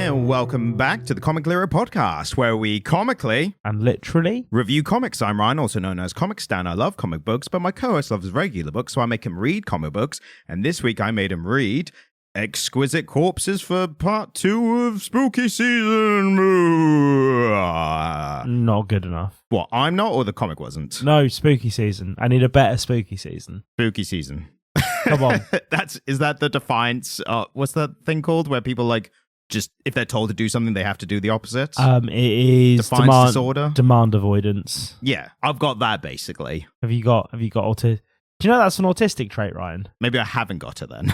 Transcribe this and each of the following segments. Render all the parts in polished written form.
And welcome back to the Comic Lyra podcast, where we comically and literally review comics. I'm Ryan, also known as Comic Stan. I love comic books, but my co-host loves regular books, so I make him read comic books. And this week I made him read Exquisite Corpses for part 2 of Spooky Season. not good enough. What, I'm not, or the comic wasn't? No, spooky season. I need a better spooky season. Spooky Season. Come on. Is that the defiance? What's that thing called where people like just if they're told to do something, they have to do the opposite? It is defiance disorder. Demand avoidance. Yeah, I've got that basically. Have you got autism? Do you know that's an autistic trait, Ryan? Maybe I haven't got it then.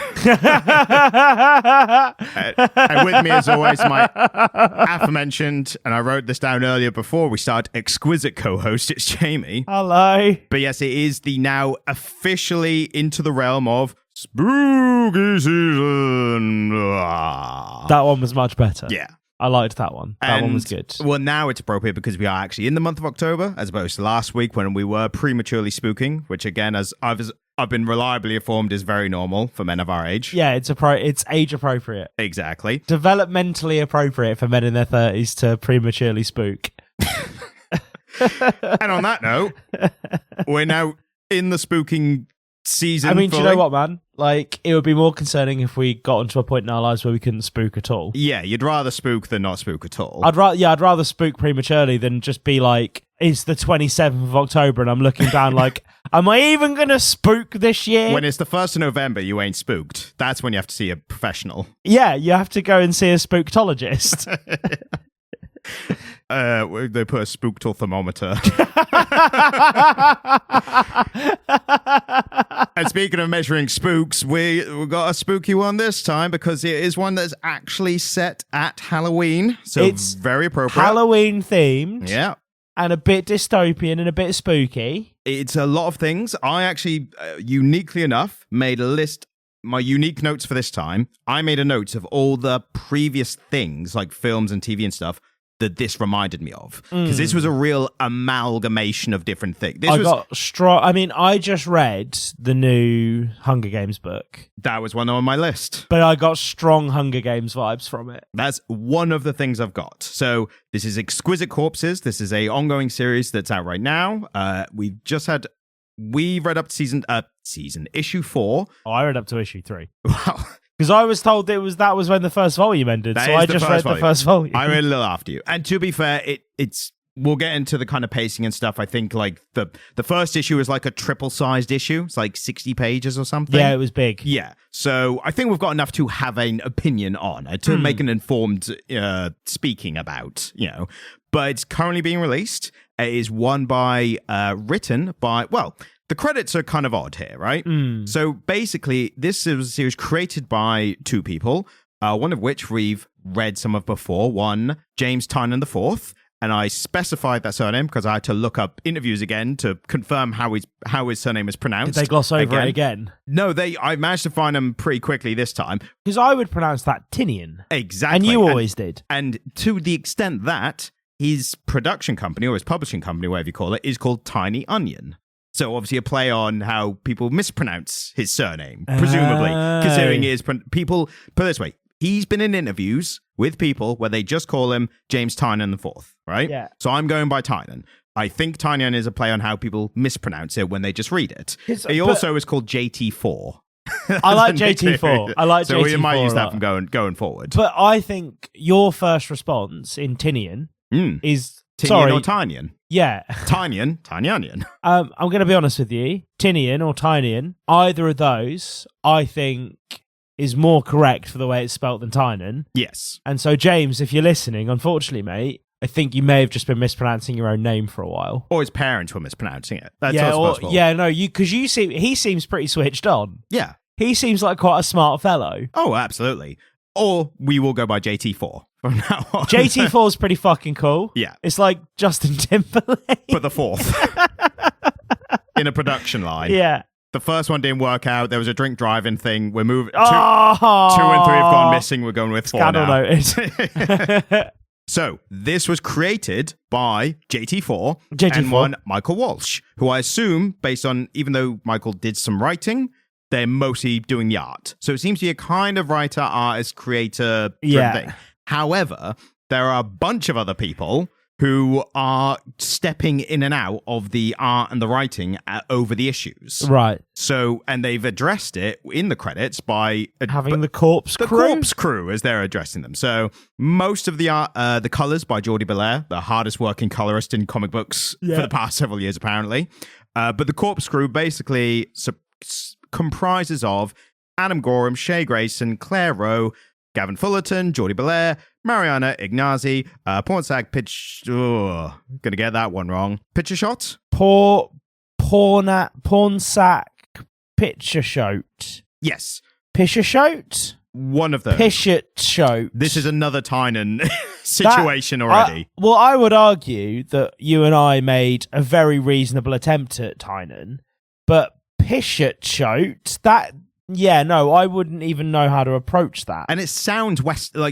And with me, as always, my aforementioned, and I wrote this down earlier before we start, exquisite co-host, it's Jamie. Hello. But yes, it is the now officially into the realm of Spooky Season. That one was much better. Yeah. I liked that one. That one was good. Well, now it's appropriate because we are actually in the month of October, as opposed to last week when we were prematurely spooking, which again, as I've been reliably informed, is very normal for men of our age. Yeah, it's age appropriate. Exactly. Developmentally appropriate for men in their 30s to prematurely spook. And on that note, we're now in the spooking season. I mean, do you know what, man? Like, it would be more concerning if we got into a point in our lives where we couldn't spook at all. Yeah, you'd rather spook than not spook at all. I'd rather spook prematurely than just be like, it's the 27th of October and I'm looking down like, am I even going to spook this year? When it's the 1st of November, you ain't spooked. That's when you have to see a professional. Yeah, you have to go and see a spooktologist. They put a spooktal thermometer. And speaking of measuring spooks, we got a spooky one this time because it is one that's actually set at Halloween. So it's very appropriate. Halloween themed. Yeah. And a bit dystopian and a bit spooky. It's a lot of things. I actually, uniquely enough, made a list. My unique notes for this time, I made a note of all the previous things, like films and TV and stuff, that this reminded me of. Because this was a real amalgamation of different things. I just read the new Hunger Games book. That was one on my list. But I got strong Hunger Games vibes from it. That's one of the things I've got. So this is Exquisite Corpses. This is a ongoing series that's out right now. We read up to issue 4. Oh, I read up to issue 3. Wow. Because I was told that was when the first volume ended, so I just read the first volume. I read a little after you. And to be fair, it's we'll get into the kind of pacing and stuff. I think like the first issue is like a triple-sized issue. It's like 60 pages or something. Yeah, it was big. Yeah. So I think we've got enough to have an opinion on, to make an informed speaking about, But it's currently being released. It is written by, the credits are kind of odd here, right? So basically, this is a series created by 2 people, one of which we've read some of before. One, James Tynion IV, and I specified that surname because I had to look up interviews again to confirm how his surname is pronounced. Did they gloss over it again? No, I managed to find them pretty quickly this time. Because I would pronounce that Tynion. Exactly. And you always did. And to the extent that his production company, or his publishing company, whatever you call it, is called Tiny Onion. So obviously a play on how people mispronounce his surname, presumably, considering people, put it this way, he's been in interviews with people where they just call him James Tynion IV, right? Yeah. So I'm going by Tynion. I think Tynion is a play on how people mispronounce it when they just read it. He also is called JT4. I like JT4. I like JT4. So we might use that from going forward. But I think your first response in Tynion is... Tynion or Tynion? Yeah. Tynion, Tiny Onion. I'm going to be honest with you. Tynion or Tynion, either of those, I think, is more correct for the way it's spelt than Tynion. Yes. And so, James, if you're listening, unfortunately, mate, I think you may have just been mispronouncing your own name for a while. Or his parents were mispronouncing it. That's possible. Yeah, no, because he seems pretty switched on. Yeah. He seems like quite a smart fellow. Oh, absolutely. Or we will go by JT4 from now on. JT4 is pretty fucking cool. Yeah. It's like Justin Timberlake. But the 4th. In a production line. Yeah. The first one didn't work out. There was a drink driving thing. We're moving. 2 and 3 have gone missing. We're going with 4 Scandal now. Noted. So, this was created by JT4 JT4 and one Michael Walsh, who I assume, based on, even though Michael did some writing, they're mostly doing the art. So it seems to be a kind of writer, artist, creator thing. However, there are a bunch of other people who are stepping in and out of the art and the writing over the issues. Right. So, and they've addressed it in the credits by having the corpse crew. The corpse crew, as they're addressing them. So, most of the art, the colors by Jordie Bellaire, the hardest working colorist in comic books for the past several years, apparently. But the corpse crew basically comprises of Adam Gorham, Shea Grayson, Claire Rowe, Gavin Fullerton, Jordie Bellaire, Mariana Ignazi, Pornsack Pitch. Gonna get that one wrong. Picture shot? Pornsack Picture Shoot. Yes. Picture Shoot? One of those. Picture Shoot. This is another Tynion situation already. Well, I would argue that you and I made a very reasonable attempt at Tynion, but Picture Shoot, that... Yeah, no, I wouldn't even know how to approach that. And it sounds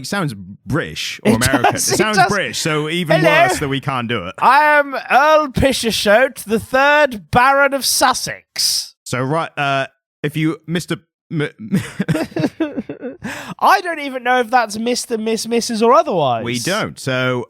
sounds British or American. It sounds British, so even Hello. worse that we can't do it. I am Earl Pishershout, the 3rd Baron of Sussex. So if you Mr. I don't even know if that's Mr., Miss, Mrs. or otherwise. We don't. So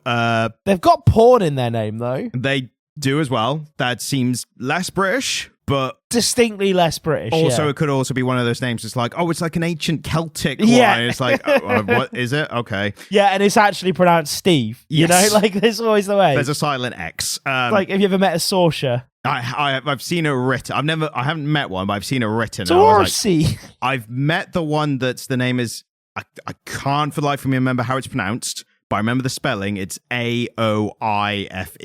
they've got porn in their name though. They do as well. That seems less British. But distinctly less British. Also, it could also be one of those names. It's like, oh, it's like an ancient Celtic one. Yeah. It's like, what is it? Okay. Yeah, and it's actually pronounced Steve. Yes. You know, like there's always the way. There's a silent X. Like, have you ever met a Sorsha? I've seen it written. I haven't met one, but I've seen it written. Dorsey. Like, I've met the one that's the name is. I can't for the life of me remember how it's pronounced. But I remember the spelling. It's Aoife.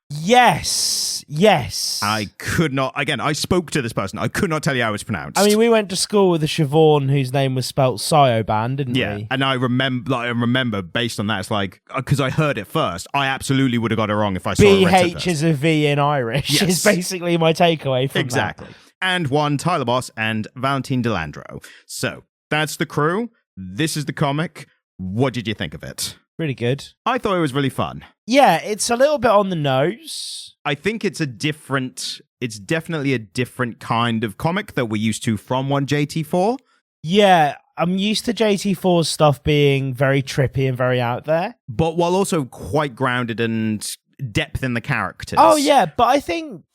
Yes. I could not. Again, I spoke to this person. I could not tell you how it's pronounced. I mean, we went to school with a Siobhan whose name was spelt Sioban, didn't we? Yeah, and I remember based on that, it's like, because I heard it first, I absolutely would have got it wrong if I saw it written BH is a V in Irish, yes. is basically my takeaway from exactly. that. And one, Tyler Boss and Valentine Delandro. So, that's the crew. This is the comic. What did you think of it? Pretty good. I thought it was really fun. Yeah, it's a little bit on the nose. I think it's definitely a different kind of comic that we're used to from one JT4. Yeah, I'm used to JT4's stuff being very trippy and very out there. But while also quite grounded and depth in the characters. Oh, yeah, but I think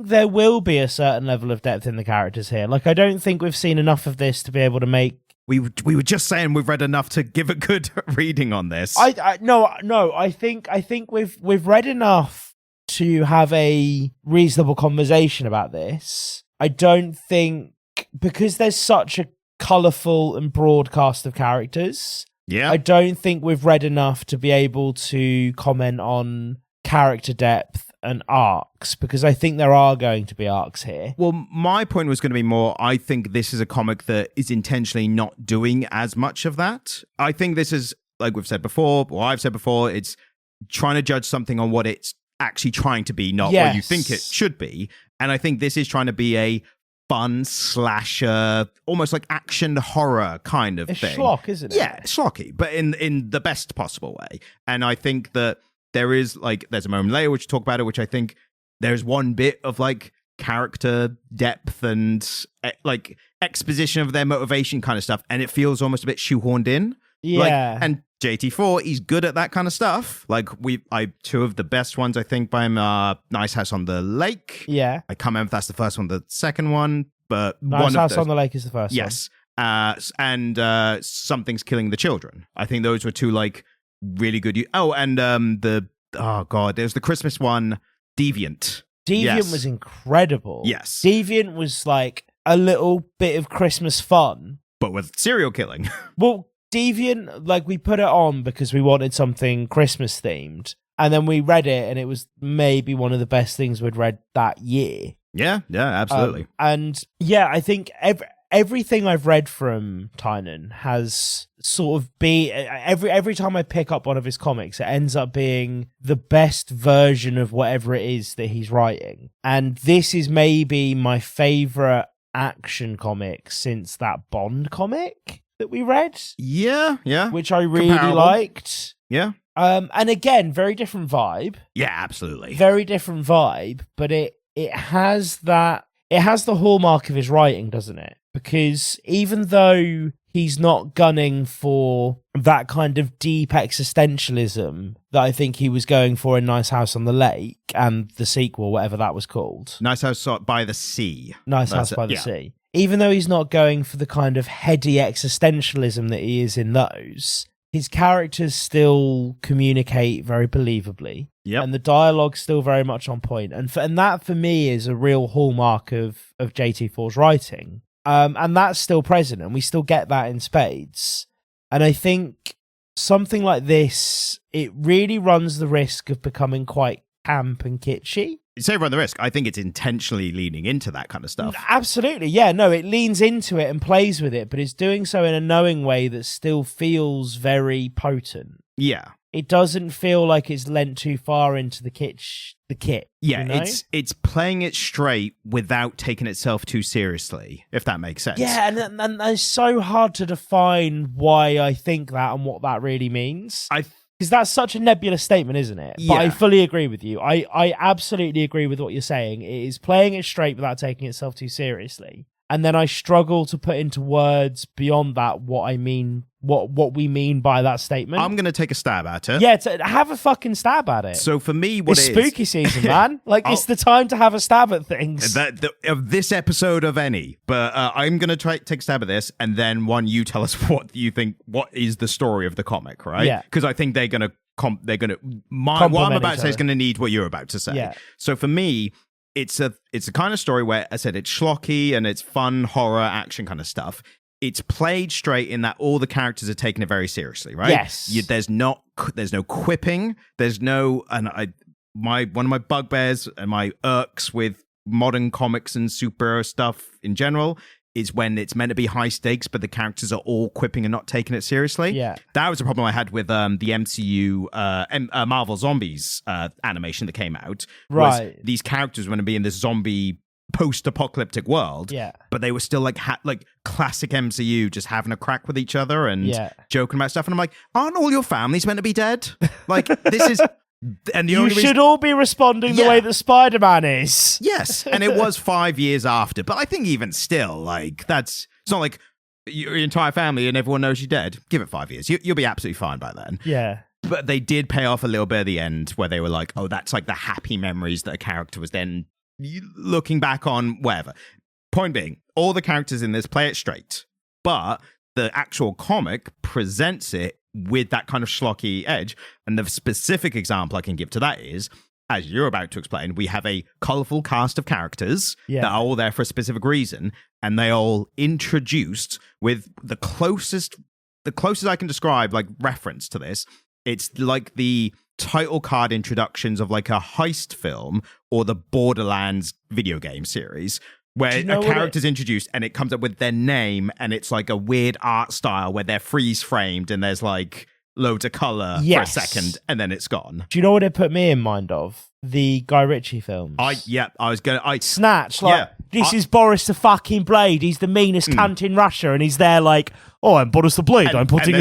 there will be a certain level of depth in the characters here. Like, I don't think we've seen enough of this to be able to make... We were just saying we've read enough to give a good reading on this. No. I think we've read enough to have a reasonable conversation about this. I don't think, because there's such a colourful and broad cast of characters. Yeah. I don't think we've read enough to be able to comment on character depth and arcs, because I think there are going to be arcs here. Well, my point was going to be more, I think this is a comic that is intentionally not doing as much of that. I think this is, like we've said before, or I've said before, it's trying to judge something on what it's actually trying to be, not what you think it should be. And I think this is trying to be a fun slasher, almost like action horror kind of thing. Schlock, isn't it? Yeah, schlocky, but in the best possible way. And I think that there's a moment later which talk about it, which I think there's one bit of like character depth and like exposition of their motivation kind of stuff, and it feels almost a bit shoehorned in. Yeah. And JT4, he's good at that kind of stuff. Like two of the best ones I think by him are Nice House on the Lake. Yeah. I can't remember if that's the first one, the second one, but Nice House on the Lake is the first one. Yes. And Something's Killing the Children. I think those were two like really good. There's the Christmas one, Deviant. Deviant was incredible. Yes. Deviant was like a little bit of Christmas fun. But with serial killing. Well, Deviant, like, we put it on because we wanted something Christmas themed. And then we read it, and it was maybe one of the best things we'd read that year. Yeah, absolutely. And yeah, I think everything I've read from Tynion has sort of been, every time I pick up one of his comics, it ends up being the best version of whatever it is that he's writing. And this is maybe my favorite action comic since that Bond comic that we read. Yeah. Which I really liked. Yeah. And again, very different vibe. Yeah, absolutely. Very different vibe, but it has the hallmark of his writing, doesn't it? Because even though he's not gunning for that kind of deep existentialism that I think he was going for in Nice House on the Lake and the sequel, whatever that was called. Nice House by the Sea. Nice House by the Sea. Even though he's not going for the kind of heady existentialism that he is in those, his characters still communicate very believably. Yep. And the dialogue's still very much on point. And that, for me, is a real hallmark of JT4's writing. And that's still present, and we still get that in spades. And I think something like this, it really runs the risk of becoming quite camp and kitschy. You say run the risk. I think it's intentionally leaning into that kind of stuff. Absolutely, yeah. No, it leans into it and plays with it, but it's doing so in a knowing way that still feels very potent. Yeah. It doesn't feel like it's lent too far into the kit. Yeah, you know? it's playing it straight without taking itself too seriously, if that makes sense. Yeah, and it's so hard to define why I think that and what that really means. Because that's such a nebulous statement, isn't it? Yeah. But I fully agree with you. I absolutely agree with what you're saying. It is playing it straight without taking itself too seriously. And then I struggle to put into words beyond that what I mean, what we mean by that statement. I'm going to take a stab at it. Yeah, have a fucking stab at it. So for me, it's spooky season, man. Like, it's the time to have a stab at things. Of this episode of any. But I'm going to take a stab at this, and then you tell us what you think, what is the story of the comic, right? Yeah. Because I think they're going to what I'm about to say is going to need what you're about to say. Yeah. So for me, it's a kind of story where, I said, it's schlocky and it's fun, horror, action kind of stuff. It's played straight in that all the characters are taking it very seriously, right? Yes. There's no quipping. There's no, one of my bugbears and my irks with modern comics and superhero stuff in general is when it's meant to be high stakes, but the characters are all quipping and not taking it seriously. Yeah. That was a problem I had with the MCU Marvel Zombies animation that came out. Right. These characters were going to be in this zombie post-apocalyptic world, but they were still like classic MCU, just having a crack with each other and joking about stuff. And I'm like, aren't all your families meant to be dead? Like, this is... And you should all be responding the way that Spider-Man is. Yes, and it was 5 years after. But I think even still, like, it's not like your entire family and everyone knows you're dead. Give it 5 years. You'll be absolutely fine by then. Yeah. But they did pay off a little bit at the end where they were like, oh, that's like the happy memories that a character was then looking back on, whatever. Point being, all the characters in this play it straight. But the actual comic presents it with that kind of schlocky edge. And the specific example I can give to that is, as you're about to explain, we have a colorful cast of characters that are all there for a specific reason, and they all introduced with the closest I can describe, like, reference to this. It's like the title card introductions of like a heist film or the Borderlands video game series, where a character's introduced and it comes up with their name and it's like a weird art style where they're freeze framed and there's like loads of color for a second and then it's gone. Do you know what it put me in mind of? The Guy Ritchie films. Snatch. This is Boris the fucking Blade. He's the meanest cunt in Russia, and he's there like, oh, I'm Boris the Blade. I'm putting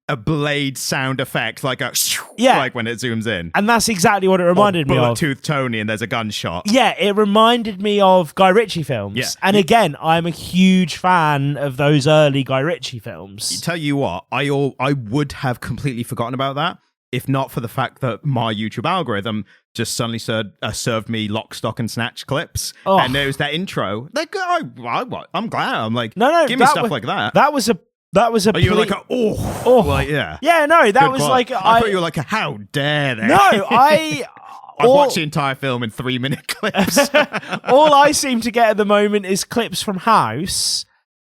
a blade sound effect, like like when it zooms in. And that's exactly what it reminded me of. Bullet-toothed Tony and there's a gunshot. Yeah, it reminded me of Guy Ritchie films. Yeah. And again, I'm a huge fan of those early Guy Ritchie films. Tell you what, I would have completely forgotten about that if not for the fact that my YouTube algorithm just suddenly served me Lock, Stock and Snatch clips. Oh. And there was that intro. Like, I'm glad. I'm like, no, give me stuff like that. That was a you were like, like, yeah. Yeah, no, that Good was call. like... I thought you were like, how dare they? No, I've watched the entire film in 3-minute clips. All I seem to get at the moment is clips from House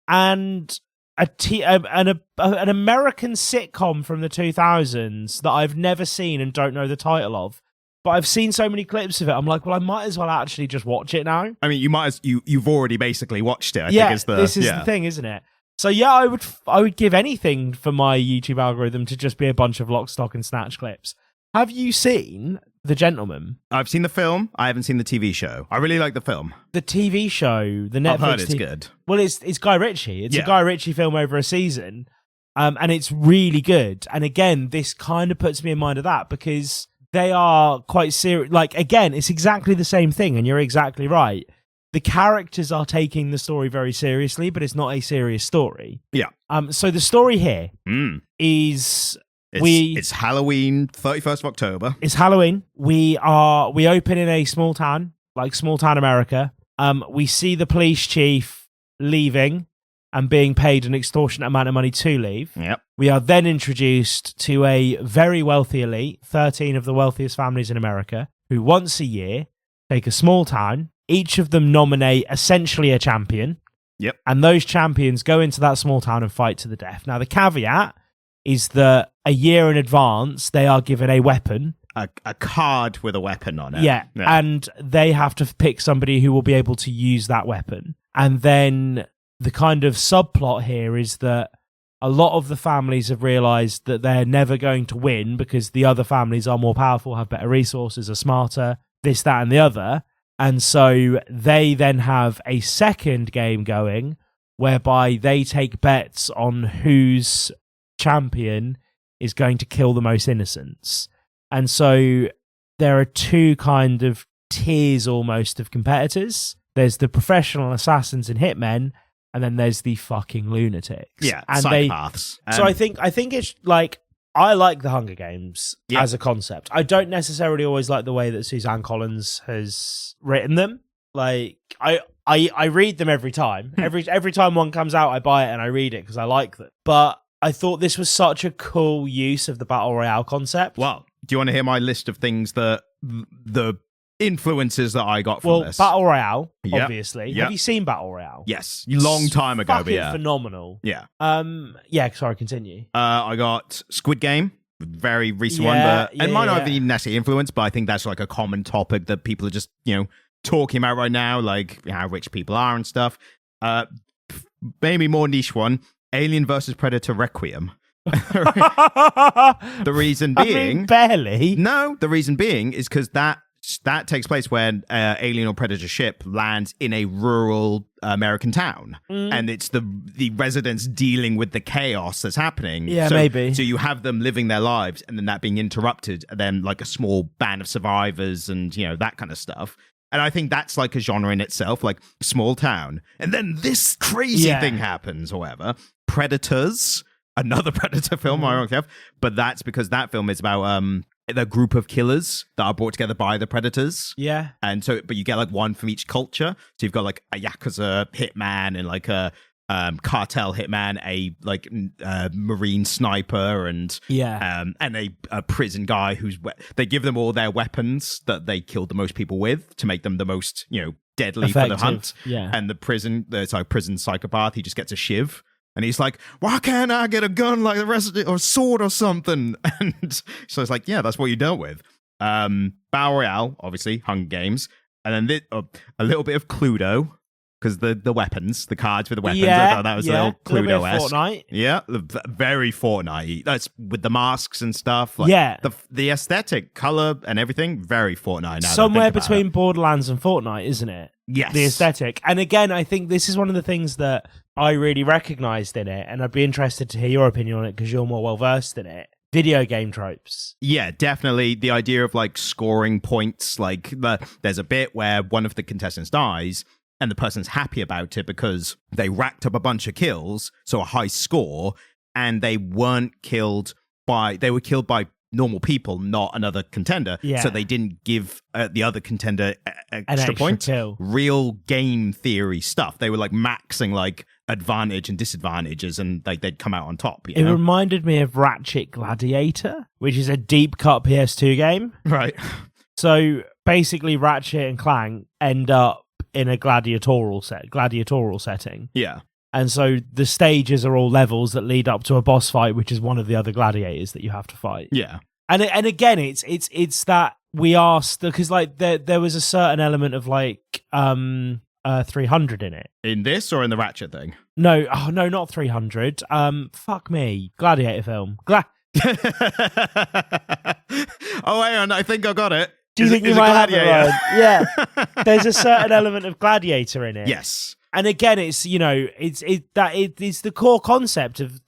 and an American sitcom from the 2000s that I've never seen and don't know the title of. But I've seen so many clips of it. I'm like, well, I might as well actually just watch it now. I mean, you've already basically watched it. I think this is the thing, isn't it? So yeah, I would give anything for my YouTube algorithm to just be a bunch of Lock, Stock and Snatch clips. Have you seen The Gentleman? I've seen the film. I haven't seen the TV show. I really like the film. The TV show, the Netflix. I've heard it's good. Well, it's Guy Ritchie. It's a Guy Ritchie film over a season, and it's really good. And again, this kind of puts me in mind of that because they are quite serious. Like, again, it's exactly the same thing, and you're exactly right. the characters are taking the story very seriously, but it's not a serious story. Yeah. So the story here is it's Halloween, 31st of October. It's Halloween. We open in a small town, like small town America. We see the police chief leaving and being paid an extortionate amount of money to leave. Yep. We are then introduced to a very wealthy elite, 13 of the wealthiest families in America, who once a year take a small town. Each of them nominate essentially a champion. Yep. And those champions go into that small town and fight to the death. Now, the caveat is that a year in advance, they are given a weapon. A card with a weapon on it. Yeah. And they have to pick somebody who will be able to use that weapon. And then the kind of subplot here is that a lot of the families have realized that they're never going to win because the other families are more powerful, have better resources, are smarter, this, that, and the other. And so they then have a second game going whereby they take bets on whose champion is going to kill the most innocents. And so there are two kind of tiers almost of competitors. There's the professional assassins and hitmen, and then there's the fucking lunatics. Yeah, and psychopaths. So I think it's like, I like the Hunger Games as a concept. I don't necessarily always like the way that Suzanne Collins has written them. Like I read them every time. Every time one comes out, I buy it and I read it because I like them. But I thought this was such a cool use of the Battle Royale concept. Well, do you want to hear my list of things that the influences that I got from this? Battle Royale, obviously. Yep. Have you seen Battle Royale? Yes, long time ago. Fucking but yeah, phenomenal. Yeah. Sorry, continue. I got Squid Game, very recent one, but it might not be necessarily influence, but I think that's like a common topic that people are just talking about right now, like how rich people are and stuff. Maybe more niche one: Alien versus Predator Requiem. The reason being, barely. No, the reason being is because that takes place when alien or predator ship lands in a rural American town, and it's the residents dealing with the chaos that's happening. Yeah, maybe. So you have them living their lives, and then that being interrupted, and then like a small band of survivors, and that kind of stuff. And I think that's like a genre in itself, like small town, and then this crazy thing happens. However, Predators, another Predator film, ironically enough, but that's because that film is about the group of killers that are brought together by the predators. Yeah. And so, but you get like one from each culture. So you've got like a Yakuza hitman and like a cartel hitman, a like marine sniper, and a prison guy they give them all their weapons that they killed the most people with to make them the most, deadly effective for the hunt. Yeah. And the prison psychopath, he just gets a shiv. And he's like, why can't I get a gun like the rest of it, or a sword or something? And so it's like, yeah, that's what you dealt with. Battle Royale, obviously, Hunger Games. And then a little bit of Cluedo, because the weapons, the cards with the weapons, I thought that was a little Cluedo-esque. Fortnite. Yeah, very Fortnite. That's with the masks and stuff. Like, the aesthetic, color, and everything, very Fortnite. Now somewhere between Borderlands and Fortnite, isn't it? Yes. The aesthetic. And again, I think this is one of the things that I really recognized in it, and I'd be interested to hear your opinion on it because you're more well-versed in it. Video game tropes. Yeah, definitely. The idea of like scoring points, like there's a bit where one of the contestants dies, and the person's happy about it because they racked up a bunch of kills, so a high score, and they were killed by normal people, not another contender. Yeah. So they didn't give the other contender extra points. Kill. Real game theory stuff. They were like maxing like advantage and disadvantages, and like they'd come out on top. It reminded me of Ratchet Gladiator, which is a deep cut PS2 game. Right. So basically, Ratchet and Clank end up in a gladiatorial setting. Yeah. And so the stages are all levels that lead up to a boss fight, which is one of the other gladiators that you have to fight. Yeah. And again, it's that we asked, because like there was a certain element of like 300 in it. In this or in the Ratchet thing? No, not 300. Fuck me, Gladiator film. Oh, hang on, I think I got it. Do you think you might have it right? Yeah. There's a certain element of Gladiator in it. Yes. And again, it's it's the core concept of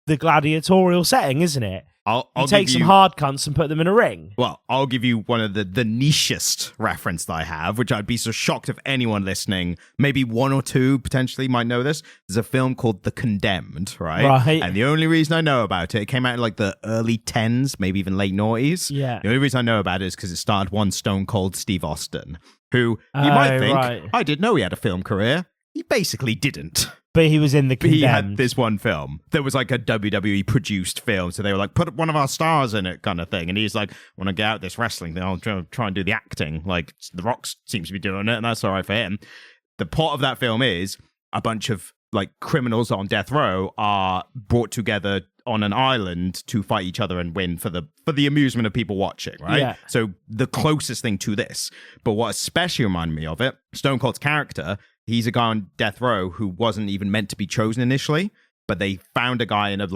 the gladiatorial setting, isn't it? I'll take give some you, hard cunts and put them in a ring. Well, I'll give you one of the nichest reference that I have, which I'd be so shocked if anyone listening, maybe one or two potentially might know this. There's a film called The Condemned, right? Right. And the only reason I know about it came out in like the early 10s, maybe even late noughties. Yeah. The only reason I know about it is because it starred one Stone Cold Steve Austin, who you might think, I didn't know he had a film career. He basically didn't. But he was in The Condemned. He had this one film that was like a WWE produced film. So they were like, put one of our stars in it kind of thing. And he's like, when I get out this wrestling thing, I'll try and do the acting. Like The Rock seems to be doing it, and that's all right for him. The plot of that film is a bunch of like criminals on death row are brought together on an island to fight each other and win for the amusement of people watching, right? Yeah. So the closest thing to this. But what especially reminded me of it, Stone Cold's character, he's a guy on death row who wasn't even meant to be chosen initially, but they found a guy in a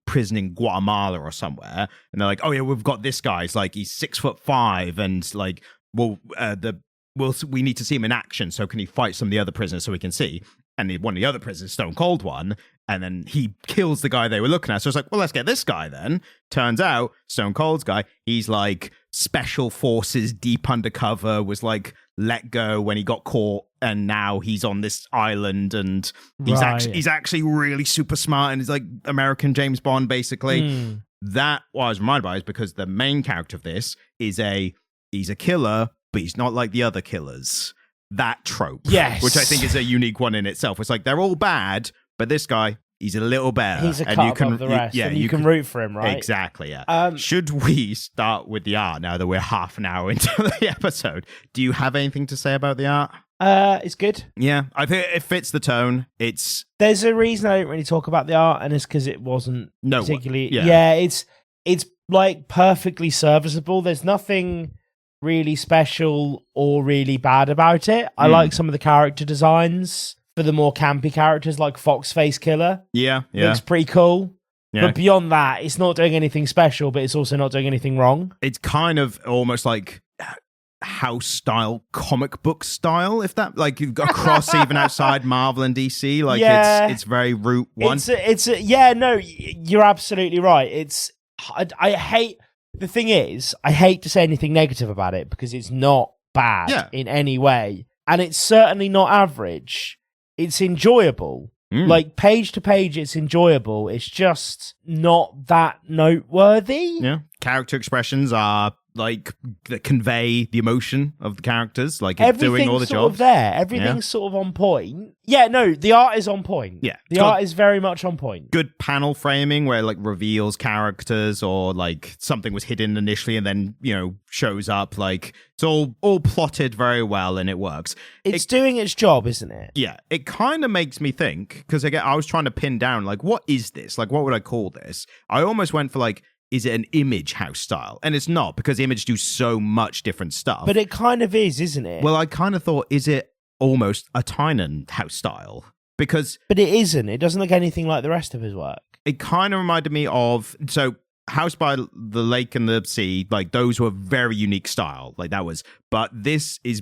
prison in Guatemala or somewhere, and they're like, "Oh yeah, we've got this guy. It's like he's 6'5", and like, we need to see him in action. So can he fight some of the other prisoners so we can see?" And one of the other prisoners, Stone Cold one, and then he kills the guy they were looking at. So it's like, well, let's get this guy then. Turns out Stone Cold's guy, he's like special forces, deep undercover, was like let go when he got caught, and now he's on this island, and he's actually really super smart, and he's like American James Bond basically. That what I was reminded by is because the main character of this is he's a killer, but he's not like the other killers. That trope, yes, which I think is a unique one in itself. It's like they're all bad, but this guy, he's a little better. He's a cut above the rest, and you can root for him, right? Exactly, yeah. Should we start with the art now that we're half an hour into the episode? Do you have anything to say about the art? It's good. Yeah, I think it fits the tone. There's a reason I didn't really talk about the art, and it's because it wasn't particularly. Yeah, it's like perfectly serviceable. There's nothing really special or really bad about it. I like some of the character designs for the more campy characters, like Foxface Killer. Yeah. Looks pretty cool. Yeah. But beyond that, it's not doing anything special, but it's also not doing anything wrong. It's kind of almost like house style, comic book style, if that, like, across even outside Marvel and DC. Like, it's very root one. You're absolutely right. I hate. The thing is, I hate to say anything negative about it because it's not bad in any way. And it's certainly not average. It's enjoyable. Like, page to page, it's enjoyable. It's just not that noteworthy. Yeah. Character expressions are, like, that convey the emotion of the characters. Like, it's doing all the jobs. Everything's sort of on point. Yeah, no, the art is on point. Yeah. The art is very much on point. Good panel framing where, like, reveals characters or, like, something was hidden initially and then, shows up. Like, it's all plotted very well and it works. It's doing its job, isn't it? Yeah. It kind of makes me think, because again, I was trying to pin down, like, what is this? Like, what would I call this? I almost went for, like, is it an Image house style? And it's not, because Image do so much different stuff. But it kind of is, isn't it? Well, I kind of thought, is it almost a Tynion house style? But it isn't. It doesn't look anything like the rest of his work. It kind of reminded me of, so House by the Lake and the Sea, like, those were very unique style. Like, that was, but this is,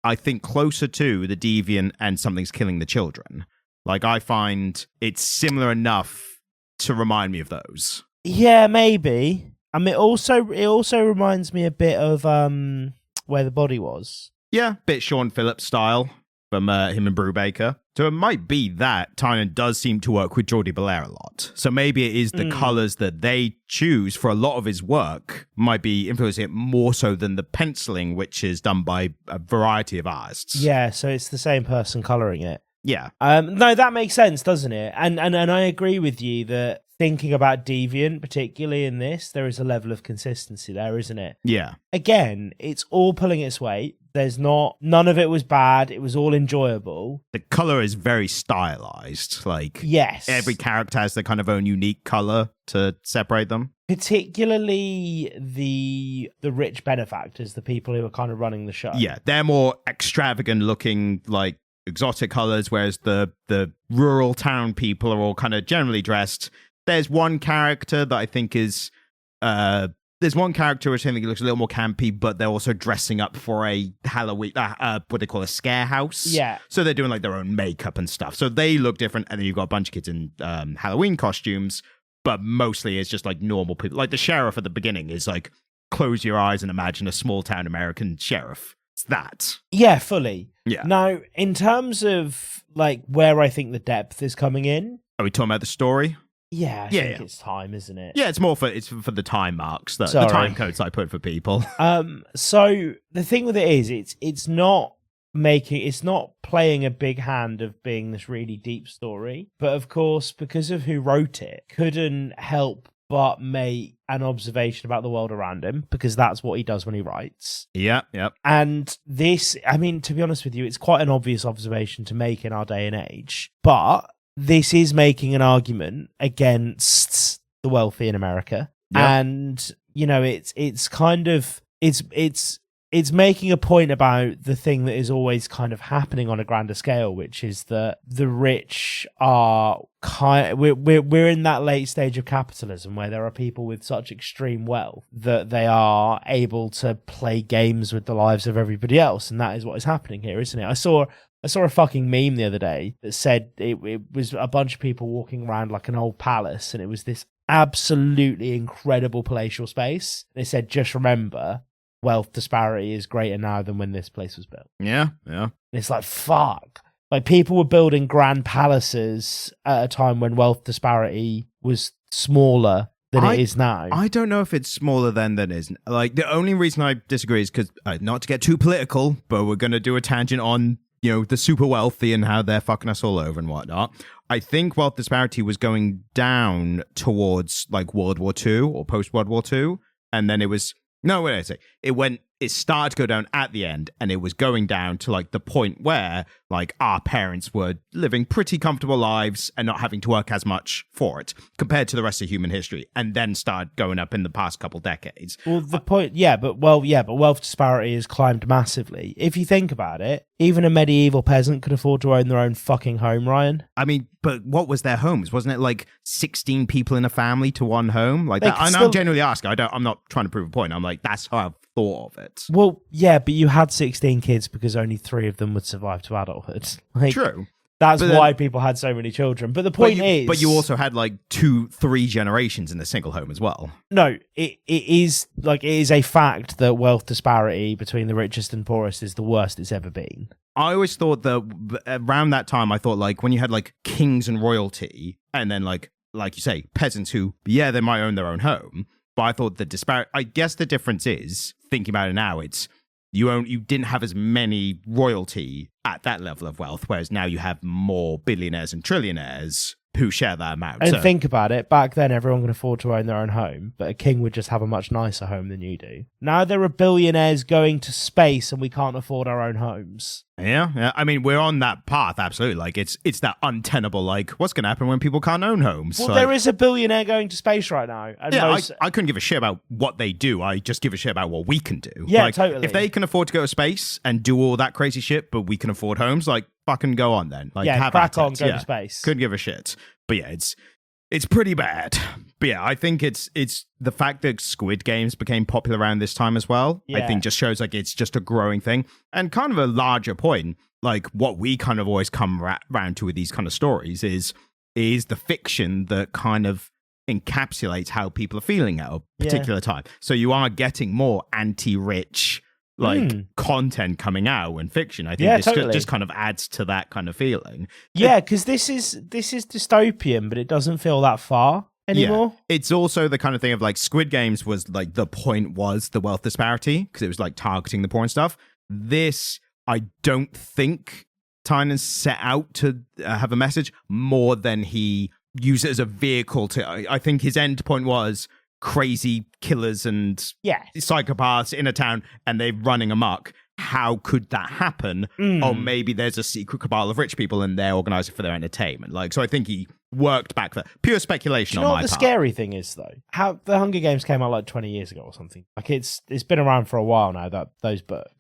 I think, closer to The Deviant and Something's Killing the Children. Like, I find it's similar enough to remind me of those. Yeah, maybe. I mean, it also reminds me a bit of Where the Body Was. Yeah, bit Sean Phillips style from him and Brubaker. So it might be that Tynion does seem to work with Jordie Bellaire a lot. So maybe it is the colors that they choose for a lot of his work might be influencing it more so than the penciling, which is done by a variety of artists. Yeah, so it's the same person coloring it. Yeah. No, that makes sense, doesn't it? And I agree with you that thinking about Deviant, particularly in this, there is a level of consistency there, isn't it? Yeah. Again, it's all pulling its weight. None of it was bad. It was all enjoyable. The color is very stylized. Like, yes, every character has their kind of own unique color to separate them. Particularly the rich benefactors, the people who are kind of running the show. Yeah, they're more extravagant looking, like, exotic colors, whereas the rural town people are all kind of generally dressed. There's one character that I think is there's one character which I think looks a little more campy, but they're also dressing up for a Halloween what they call a scare house. Yeah, so they're doing like their own makeup and stuff, so they look different. And then you've got a bunch of kids in Halloween costumes, but mostly it's just like normal people. Like the sheriff at the beginning is like, close your eyes and imagine a small town American sheriff. It's that. Yeah, fully. Yeah. Now, in terms of like where I think the depth is coming in, are we talking about the story? Yeah, I think it's time, isn't it? Yeah, it's more for the time marks, the time codes I put for people. So the thing with it is, it's not playing a big hand of being this really deep story, but of course, because of who wrote it, couldn't help but make an observation about the world around him, because that's what he does when he writes. Yeah. And this, I mean, to be honest with you, it's quite an obvious observation to make in our day and age, but this is making an argument against the wealthy in America. Yep. And, you know, it's kind of, it's making a point about the thing that is always kind of happening on a grander scale, which is that the rich are we're in that late stage of capitalism where there are people with such extreme wealth that they are able to play games with the lives of everybody else. And that is what is happening here, isn't it? I saw a fucking meme the other day that said it was a bunch of people walking around like an old palace, and it was this absolutely incredible palatial space. They said, just remember, wealth disparity is greater now than when this place was built. Yeah. And it's like, fuck. Like, people were building grand palaces at a time when wealth disparity was smaller than it is now. I don't know if it's smaller than it is. Like, the only reason I disagree is because, not to get too political, but we're going to do a tangent on, you know, the super wealthy and how they're fucking us all over and whatnot. I think wealth disparity was going down towards like World War II or post World War II. And then it was, no, wait, I say it started to go down at the end, and it was going down to like the point where like our parents were living pretty comfortable lives and not having to work as much for it compared to the rest of human history, and then started going up in the past couple decades. Well, but wealth disparity has climbed massively. If you think about it, even a medieval peasant could afford to own their own fucking home, Ryan. I mean, but what was their homes? Wasn't it like 16 people in a family to one home? Like that? I'm genuinely asking. I'm not trying to prove a point. I'm like, that's how I've thought of it. Well, yeah, but you had 16 kids because only 3 of them would survive to adulthood. Like, true. That's why people had so many children. But the point is... But you also had like 2-3 generations in a single home as well. No, it is a fact that wealth disparity between the richest and poorest is the worst it's ever been. I always thought that around that time, I thought like when you had like kings and royalty, and then like you say, peasants who, yeah, they might own their own home. But I thought I guess the difference is, thinking about it now, it's you didn't have as many royalty at that level of wealth, whereas now you have more billionaires and trillionaires who share that amount. And think about it, back then everyone could afford to own their own home, but a king would just have a much nicer home than you do. Now there are billionaires going to space and we can't afford our own homes. Yeah. I mean, we're on that path, absolutely. Like, it's that untenable, like, what's going to happen when people can't own homes? Well, like, there is a billionaire going to space right now. And I couldn't give a shit about what they do. I just give a shit about what we can do. Yeah, like, totally. If they can afford to go to space and do all that crazy shit, but we can afford homes, like, fucking go on then. Like, have crack on, it. go to space. Couldn't give a shit. But yeah, it's pretty bad. But yeah, I think it's the fact that Squid Games became popular around this time as well. Yeah. I think just shows like it's just a growing thing. And kind of a larger point, like what we kind of always come around to with these kind of stories is the fiction that kind of encapsulates how people are feeling at a particular time. So you are getting more anti-rich content coming out in fiction. I think this just kind of adds to that kind of feeling. Yeah, because this is dystopian, but it doesn't feel that far anymore. Yeah. It's also the kind of thing of like Squid Games was like the point was the wealth disparity because it was like targeting the poor and stuff. This, I don't think Tynion set out to have a message more than he used it as a vehicle to. I think his end point was crazy killers and psychopaths in a town and they're running amok. How could that happen? Or maybe there's a secret cabal of rich people and they're organizing for their entertainment. Like, so I think he worked back for pure speculation on my part. You know what the scary thing is though? How the Hunger Games came out like 20 years ago or something. Like it's been around for a while now, those books.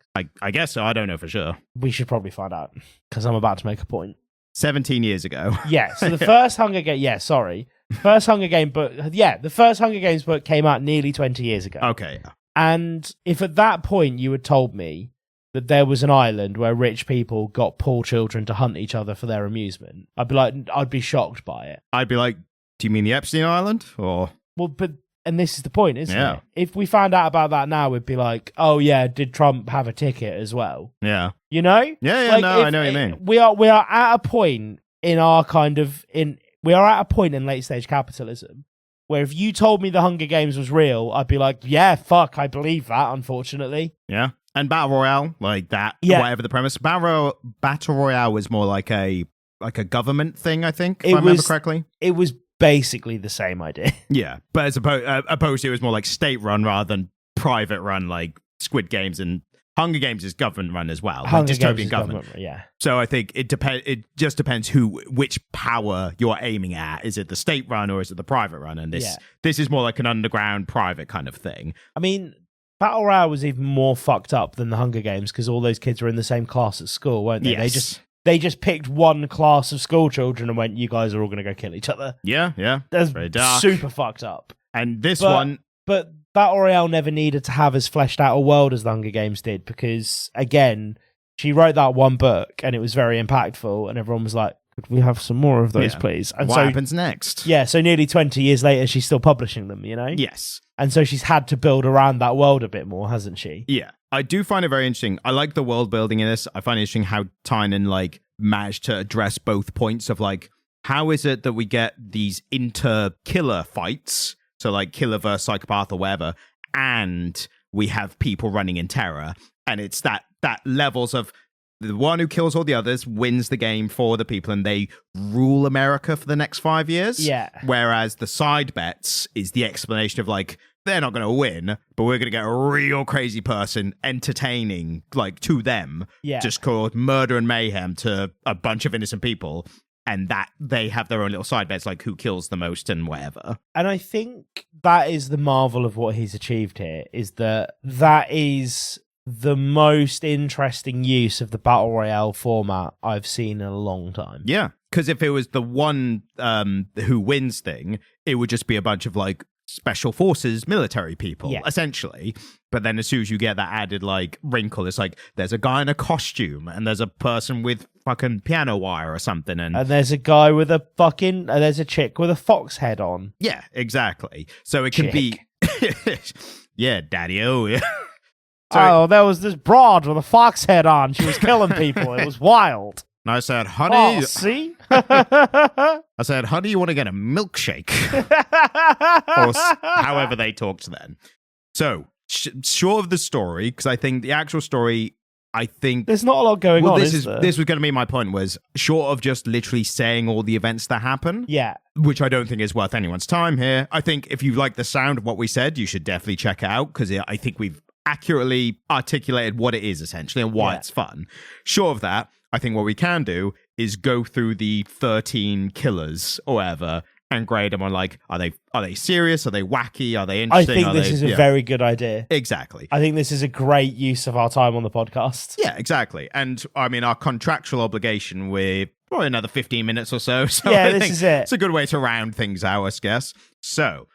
I guess so. I don't know for sure. We should probably find out because I'm about to make a point. 17 years ago. Yeah. So the first Hunger Games. Yeah. Sorry. First Hunger Game book. Yeah. The first Hunger Games book came out nearly 20 years ago. Okay. And if at that point you had told me that there was an island where rich people got poor children to hunt each other for their amusement, I'd be shocked by it. I'd be like, Do you mean the Epstein Island? Or Well, but and this is the point, isn't Yeah. it? If we found out about that now, we'd be like, oh yeah, did Trump have a ticket as well? yeah. You know? Yeah, no, I know what you mean. We are at a point in our we are at a point in late stage capitalism where if you told me the Hunger Games was real, I'd be like, yeah, fuck, I believe that, unfortunately. Yeah. And Battle Royale, like that, Yeah. whatever the premise. Battle Royale was more like a government thing, I think, if I remember correctly. It was basically the same idea. Yeah, but as opposed to it was more like state-run rather than private-run, like Squid Games, and Hunger Games is government-run as well. Hunger like dystopian Games is government. yeah. So I think it just depends which power you're aiming at. Is it the state-run or is it the private-run? And this is more like an underground private kind of thing. I mean, Battle Royale was even more fucked up than the Hunger Games because all those kids were in the same class at school, weren't they? Yes. They just picked one class of school children and went, you guys are all going to go kill each other. Yeah. That's very dark. super fucked up. And this But one... But Battle Royale never needed to have as fleshed out a world as the Hunger Games did because, again, she wrote that one book and it was very impactful and everyone was like, could we have some more of those, please? And what happens next? Yeah, so nearly 20 years later, she's still publishing them, you know? Yes. And so she's had to build around that world a bit more, hasn't she? Yeah. I do find it very interesting. I like the world building in this. I find it interesting how Tynion, like, managed to address both points of, like, how is it that we get these inter-killer fights, so, like, killer versus psychopath or whatever, and we have people running in terror, and it's that levels of the one who kills all the others wins the game for the people, and they rule America for the next 5 years. Yeah. Whereas the side bets is the explanation of, like, they're not going to win, but we're going to get a real crazy person entertaining, like, to them, just called murder and mayhem to a bunch of innocent people, and that they have their own little side bets, like who kills the most and whatever. And I think that is the marvel of what he's achieved here, is that is the most interesting use of the Battle Royale format I've seen in a long time. Yeah, because if it was the one who wins thing, it would just be a bunch of, like, special forces military people, essentially. But then as soon as you get that added, like, wrinkle, it's like there's a guy in a costume and there's a person with fucking piano wire or something, and there's a guy with a fucking there's a chick with a fox head on. Yeah, exactly. So it can be yeah, daddy-o. Yeah. Oh, there was this broad with a fox head on. She was killing people. It was wild. And I said, honey... Oh, see? I said, honey, you want to get a milkshake? Or however they talked then. So, short of the story, because I think the actual story, I think... There's not a lot going on, this there? This was going to be my point, was short of just literally saying all the events that happen, which I don't think is worth anyone's time here. I think if you like the sound of what we said, you should definitely check it out, because I think we've accurately articulated what it is, essentially, and why it's fun. Short of that, I think what we can do is go through the 13 killers or whatever and grade them on, like, are they serious? Are they wacky? Are they interesting? I think this is a very good idea. Exactly. I think this is a great use of our time on the podcast. Yeah, exactly. And I mean, our contractual obligation, we're probably another 15 minutes or so. So yeah, I this think is it. It's a good way to round things out, I guess. So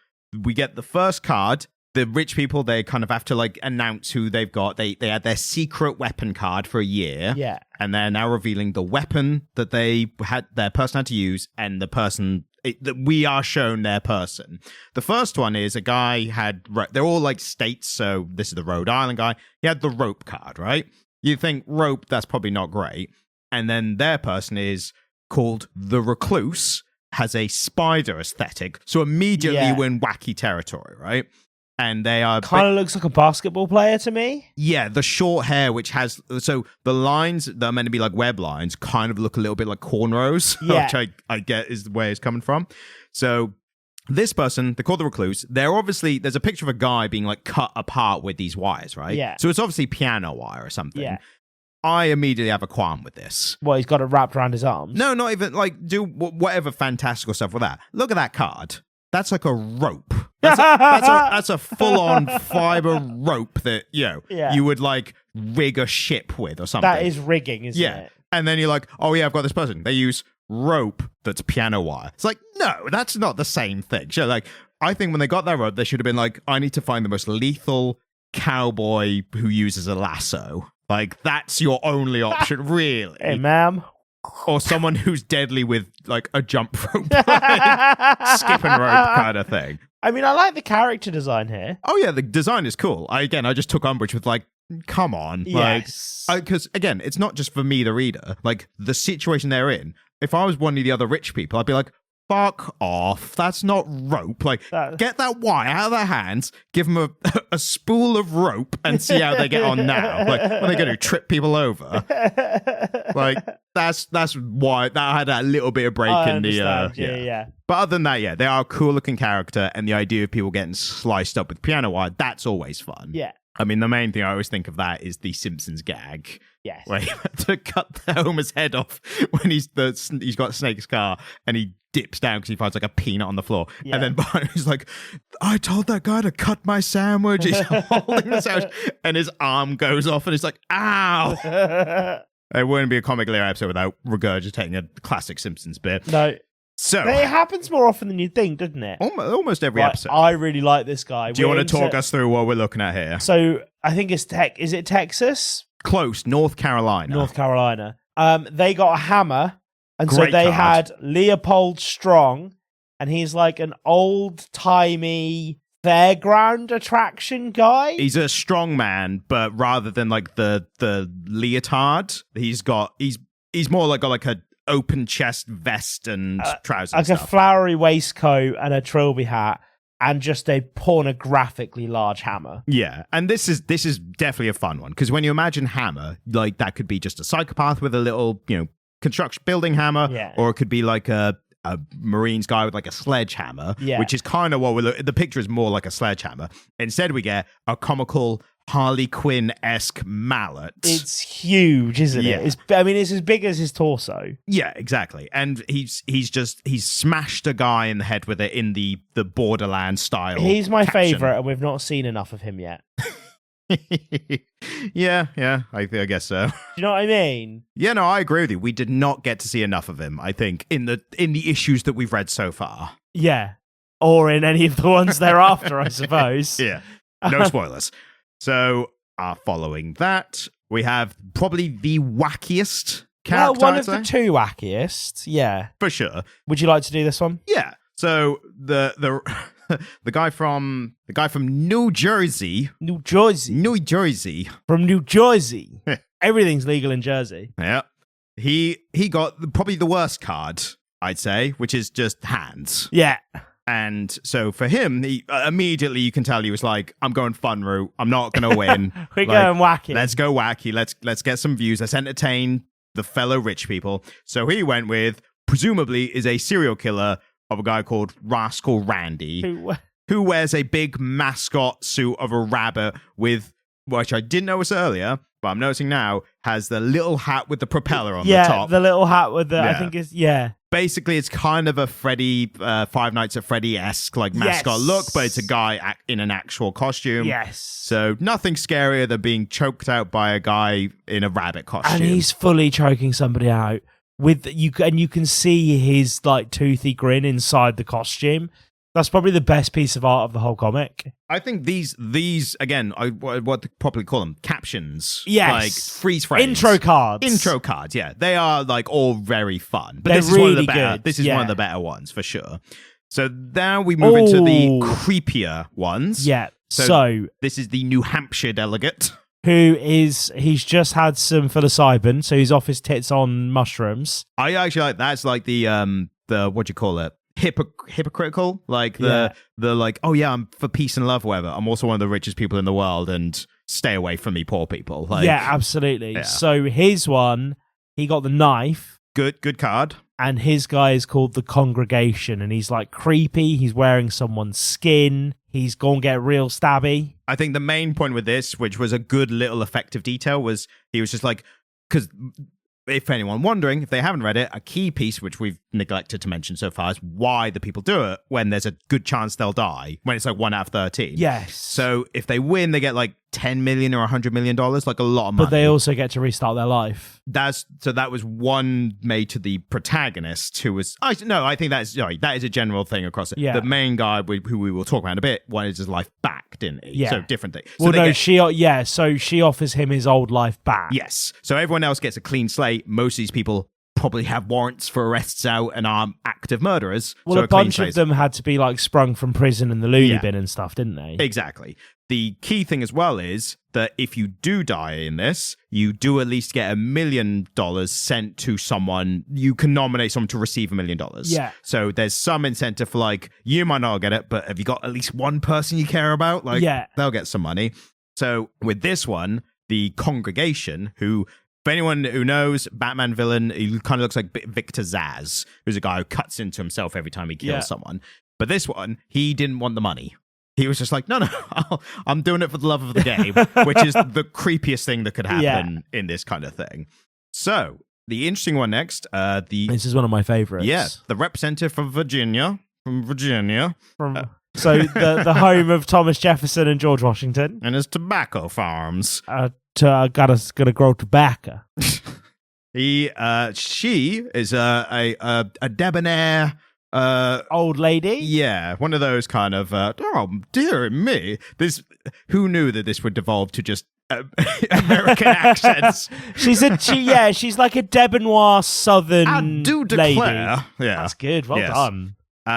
we get the first card. The rich people, they kind of have to, like, announce who they've got. They had their secret weapon card for a year. Yeah. And they're now revealing the weapon that their person had to use, and the person that we are shown their person. The first one is a guy they're all like states. So this is the Rhode Island guy. He had the rope card, right? You think rope, that's probably not great. And then their person is called the Recluse, has a spider aesthetic. So immediately we're in wacky territory, right? And they are kind of looks like a basketball player to me. Yeah, the short hair, which has the lines that are meant to be like web lines, kind of look a little bit like cornrows, which I get is where it's coming from. So this person, they call the Recluse. There's a picture of a guy being, like, cut apart with these wires, right? Yeah. So it's obviously piano wire or something. Yeah. I immediately have a qualm with this. Well, he's got it wrapped around his arms. No, not even, like, do whatever fantastical stuff with that. Look at that card. That's like a rope. That's a full-on fiber rope that, you would, like, rig a ship with or something. That is rigging, isn't it? And then you're like, oh, yeah, I've got this person. They use rope that's piano wire. It's like, no, that's not the same thing. So, like, I think when they got that rope, they should have been like, I need to find the most lethal cowboy who uses a lasso. Like, that's your only option, really. Hey, ma'am, or someone who's deadly with like a jump rope, like, skipping rope kind of thing. I mean, I like the character design here. Oh yeah, the design is cool. I just took umbrage with like, come on, Yes. like, because again, it's not just for me, the reader. Like the situation they're in. If I was one of the other rich people, I'd be like, fuck off. That's not rope. Like, get that wire out of their hands, give them a spool of rope and see how they get on now. Like, what are they going to trip people over? Like, that's why that had that little bit of break in the... yeah. But other than that, yeah, they are a cool looking character, and the idea of people getting sliced up with piano wire, that's always fun. Yeah. I mean, the main thing I always think of that is the Simpsons gag. Yes. Where he had to cut Homer's head off when he's got Snake's car and he dips down because he finds like a peanut on the floor. Yeah. And then Barney's like, I told that guy to cut my sandwich. He's holding the sandwich and his arm goes off and he's like, ow. It wouldn't be a Comic Layer episode without regurgitating a classic Simpsons bit. No. So it happens more often than you'd think, doesn't it? Almost every episode. I really like this guy. Do you want to talk us through what we're looking at here? So I think it's Is it Texas? Close, North Carolina. North Carolina. They got a hammer, and Great so they card. had Leopold Strong, and he's like an old-timey fairground attraction guy. He's a strong man, but rather than like the leotard, he's more like got like a open chest vest and trousers. Like and a flowery waistcoat and a trilby hat. And just a pornographically large hammer. Yeah, and this is definitely a fun one because when you imagine hammer, like that could be just a psychopath with a little, construction building hammer, or it could be like a Marines guy with like a sledgehammer, which is kind of what the picture is more like a sledgehammer. Instead, we get a comical Harley Quinn-esque mallet. It's huge, isn't it? It's as big as his torso. Yeah, exactly. And he's smashed a guy in the head with it in the Borderlands style. He's my caption. favorite, and we've not seen enough of him yet. yeah, I guess so. Do you know what I mean? Yeah, no, I agree with you. We did not get to see enough of him, I think, in the issues that we've read so far. Yeah. Or in any of the ones thereafter, I suppose. Yeah. No spoilers. So, following that, we have probably the wackiest character. Well, one of the two wackiest, yeah. For sure. Would you like to do this one? Yeah. So, the guy from New Jersey. New Jersey. From New Jersey. Everything's legal in Jersey. Yeah. He got probably the worst card, I'd say, which is just hands. Yeah. And so for him, he immediately you can tell he was like, I'm going fun route. I'm not going to win. We're going wacky. Let's go wacky. Let's get some views. Let's entertain the fellow rich people. So he went with, presumably, is a serial killer of a guy called Rascal Randy, who wears a big mascot suit of a rabbit with, which I didn't notice earlier, but I'm noticing now, has the little hat with the propeller on the top. Yeah, the little hat with the, I think it's, Basically, it's kind of a Freddy, Five Nights at Freddy-esque like mascot look, but it's a guy in an actual costume. Yes. So nothing scarier than being choked out by a guy in a rabbit costume. And he's fully choking somebody out with you can see his like toothy grin inside the costume. That's probably the best piece of art of the whole comic. I think these again, what to properly call them, captions. Yes. Like freeze frames. Intro cards, yeah. They are like all very fun. But They're this is one of the really better. good. This is one of the better ones for sure. So now we move into the creepier ones. Yeah. So this is the New Hampshire delegate. He's just had some psilocybin, so he's off his tits on mushrooms. I actually like that's like the what do you call it? Hypocritical, like the like, oh yeah, I'm for peace and love, whatever. I'm also one of the richest people in the world, and stay away from me, poor people. Like, yeah, absolutely. Yeah. So his one, he got the knife. Good card. And his guy is called the Congregation, and he's like creepy. He's wearing someone's skin. He's gonna get real stabby. I think the main point with this, which was a good little effective detail, was he was just like, because if anyone wondering, if they haven't read it, a key piece which we've neglected to mention so far is why the people do it when there's a good chance they'll die, when it's like 1 out of 13. Yes. So if they win, they get like $10 million or $100 million, like a lot of money. But they also get to restart their life. That was one made to the protagonist who was, I think that is a general thing across it. Yeah. The main guy who we will talk about in a bit wanted his life back, didn't he? Yeah. So different thing. So she offers him his old life back. Yes. So everyone else gets a clean slate. Most of these people probably have warrants for arrests out and are active murderers. Well, so a bunch of them had to be like sprung from prison and the loony bin and stuff, didn't they? Exactly. The key thing as well is that if you do die in this, you do at least get $1 million sent to someone. You can nominate someone to receive $1 million. Yeah. So there's some incentive for like, you might not get it, but have you got at least one person you care about? Like, they'll get some money. So with this one, the Congregation, who, for anyone who knows, Batman villain, he kind of looks like Victor Zsasz, who's a guy who cuts into himself every time he kills someone. But this one, he didn't want the money. He was just like, no, I'm doing it for the love of the game, which is the creepiest thing that could happen in this kind of thing. So, the interesting one next. This is one of my favorites. Yeah, the representative from Virginia. So, the home of Thomas Jefferson and George Washington. And his tobacco farms. Gotta grow tobacco. She is a debonair... old lady? Yeah, one of those kind of, oh, dear me. Who knew that this would devolve to just American accents? She's like a debonair southern I do declare. lady. Yeah. That's good. Well done.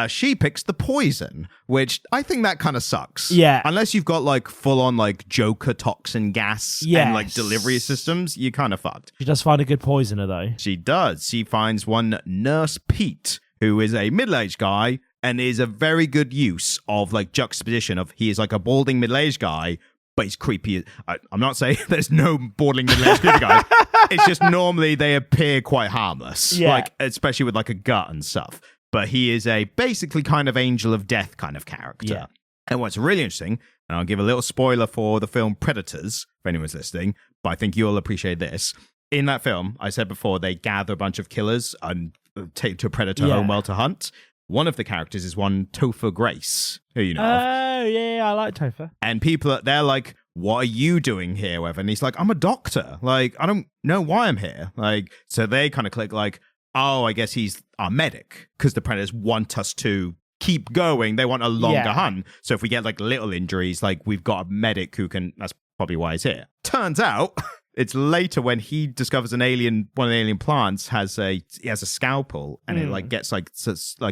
She picks the poison, which I think that kind of sucks. Yeah. Unless you've got like full on like Joker toxin gas and like delivery systems, you kind of fucked. She does find a good poisoner though. She does. She finds one Nurse Pete, who is a middle-aged guy and is a very good use of like juxtaposition of he is like a balding middle-aged guy, but he's creepy. I'm not saying there's no balding middle-aged creepy guys. It's just normally they appear quite harmless, like especially with like a gut and stuff. But he is a basically kind of angel of death kind of character. Yeah. And what's really interesting, and I'll give a little spoiler for the film Predators, if anyone's listening, but I think you'll appreciate this. In that film, I said before, they gather a bunch of killers and take to a predator home well to hunt. One of the characters is one Topher Grace, who you know of. Oh, yeah, I like Topher. And people, they're like, what are you doing here, whatever? And he's like, I'm a doctor. Like, I don't know why I'm here. Like, so they kind of click like, oh, I guess he's our medic, because the predators want us to keep going. They want a longer hunt. So if we get like little injuries, like we've got a medic who can, that's probably why he's here. Turns out... It's later when he discovers one of the alien plants has a scalpel and it like gets like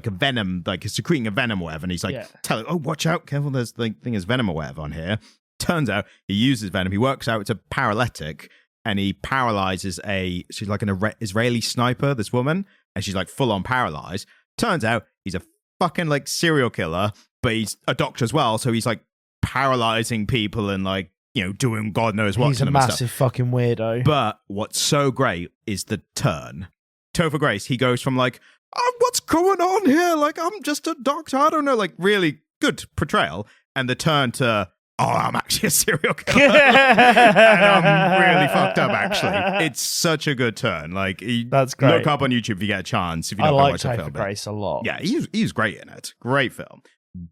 a venom, like it's secreting a venom or whatever. And he's like, telling, oh, watch out, careful, there's the thing is venom or whatever on here. Turns out he uses venom. He works out it's a paralytic and he paralyzes she's like an Israeli sniper, this woman, and she's like full on paralyzed. Turns out he's a fucking like serial killer, but he's a doctor as well. So he's like paralyzing people and like, you know, doing God knows what. He's a massive fucking weirdo. But what's so great is the turn. Topher Grace, he goes from like, oh, what's going on here? Like, I'm just a doctor. I don't know. Like, really good portrayal. And the turn to, oh, I'm actually a serial killer. And I'm really fucked up, actually. It's such a good turn. Like, that's great. Look up on YouTube if you get a chance. If you I don't like watch the film. Topher Grace a lot. Yeah, he's great in it. Great film.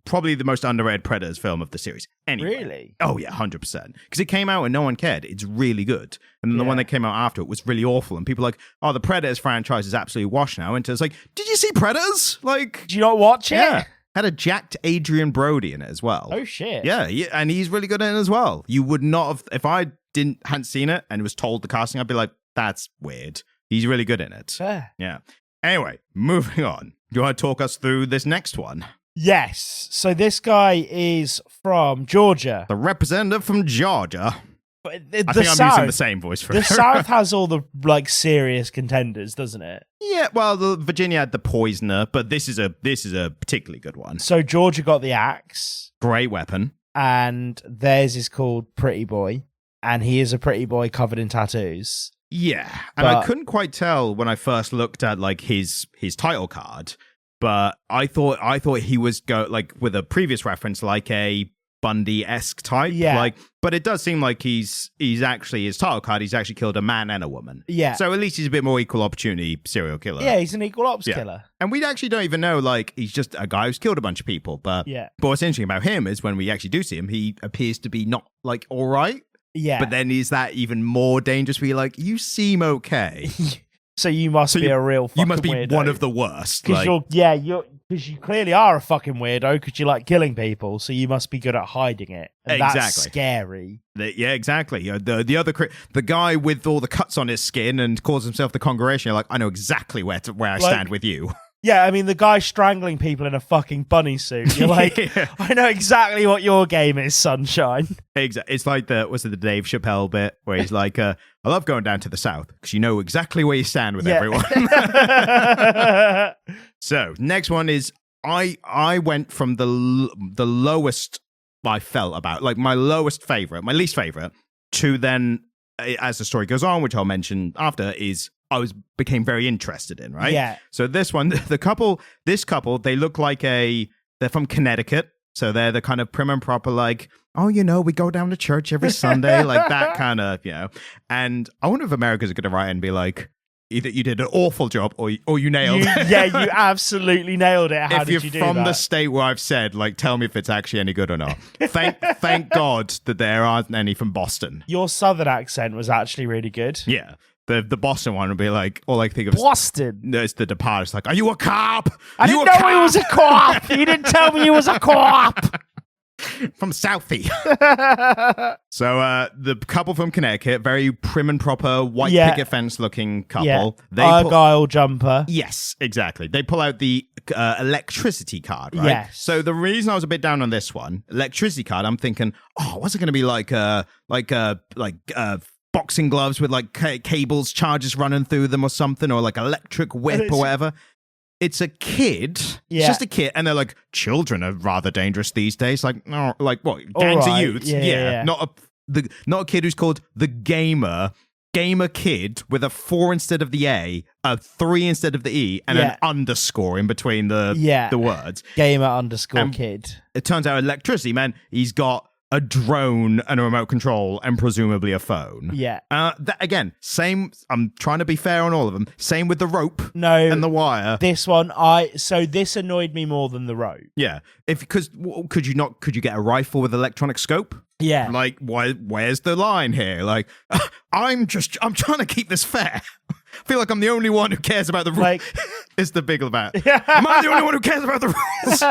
Probably the most underrated Predators film of the series. Anyway. Really? Oh, yeah, 100%. Because it came out and no one cared. It's really good. And then the one that came out after it was really awful. And people were like, oh, the Predators franchise is absolutely washed now. And it's like, did you see Predators? Like, did you not watch it? Yeah. Had a jacked Adrian Brody in it as well. Oh, shit. Yeah, and he's really good in it as well. You would not have, if I hadn't seen it and was told the casting, I'd be like, that's weird. He's really good in it. Fair. Yeah. Anyway, moving on. Do you want to talk us through this next one? Yes. So this guy is from Georgia. The representative from Georgia. I think I'm using the same voice for the South has all the like serious contenders, doesn't it? Yeah. Well, Virginia had the poisoner, but this is a particularly good one. So Georgia got the axe. Great weapon. And theirs is called Pretty Boy, and he is a pretty boy covered in tattoos. Yeah, and I couldn't quite tell when I first looked at like his title card. But I thought he was like with a previous reference, like a Bundy-esque type. Yeah. Like, but it does seem like he's actually his title card. He's actually killed a man and a woman. Yeah. So at least he's a bit more equal opportunity serial killer. Yeah, he's an equal ops killer. And we actually don't even know like he's just a guy who's killed a bunch of people. But what's interesting about him is when we actually do see him, he appears to be not like all right. Yeah. But then is that even more dangerous? Be like, you seem okay. So you must be a real fucking You must be weirdo. one of the worst. Because Because you clearly are a fucking weirdo because you like killing people, so you must be good at hiding it. And that's scary. Yeah, exactly. The guy with all the cuts on his skin and calls himself the Congregation. You're like, I know exactly where I stand with you. Yeah, I mean, the guy strangling people in a fucking bunny suit. You're like, I know exactly what your game is, sunshine. Exactly. It's like the Dave Chappelle bit where he's like, I love going down to the South because you know exactly where you stand with everyone. So next one is I went from the lowest I felt about, like my lowest favorite, my least favorite, to then as the story goes on, which I'll mention after, is became very interested in, right? Yeah. So this one, this couple, they look like they're from Connecticut. So they're the kind of prim and proper, like, oh, we go down to church every Sunday, like that kind of, And I wonder if America's going to write and be like, either you did an awful job or you nailed it. Yeah, you absolutely nailed it. How did you do that? If you're from the state where I've said, like, tell me if it's actually any good or not. Thank God that there aren't any from Boston. Your southern accent was actually really good. Yeah. The Boston one would be like, all I think of Boston. No, it's the Departed. It's like, are you a cop? I didn't know he was a cop. You didn't tell me he was a cop. From Southie. So the couple from Connecticut, very prim and proper, white picket fence looking couple. Yeah. Argyle jumper. Yes, exactly. They pull out the electricity card, right? Yes. So the reason I was a bit down on this one, electricity card, I'm thinking, what's it going to be like boxing gloves with like cables, charges running through them or something, or like electric whip or whatever. It's a kid. Yeah. It's just a kid. And they're like, children are rather dangerous these days. Like, no, like what? Gangs of youths. Yeah. Not a kid who's called the gamer kid with a 4 instead of the A, a 3 instead of the E, and an underscore in between the words. Gamer underscore kid. It turns out electricity, man, he's got a drone and a remote control and presumably a phone. Yeah. Again, same. I'm trying to be fair on all of them. Same with the rope. And the wire. This one, this annoyed me more than the rope. Yeah. Could you get a rifle with electronic scope? Yeah. Like, where's the line here? Like, I'm trying to keep this fair. I feel like I'm the only one who cares about the rules. Like, it's the big about. Am I the only one who cares about the rules?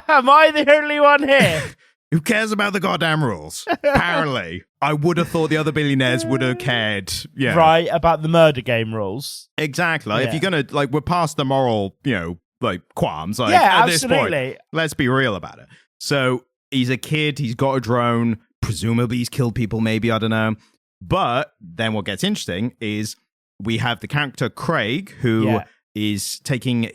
Am I the only one here? Who cares about the goddamn rules? Apparently. I would have thought the other billionaires would have cared. Yeah. Right, about the murder game rules. Exactly. If you're going to, like, we're past the moral, qualms. Like, at absolutely. This point, let's be real about it. So he's a kid. He's got a drone. Presumably he's killed people, maybe. I don't know. But then what gets interesting is we have the character Craig, who is taking...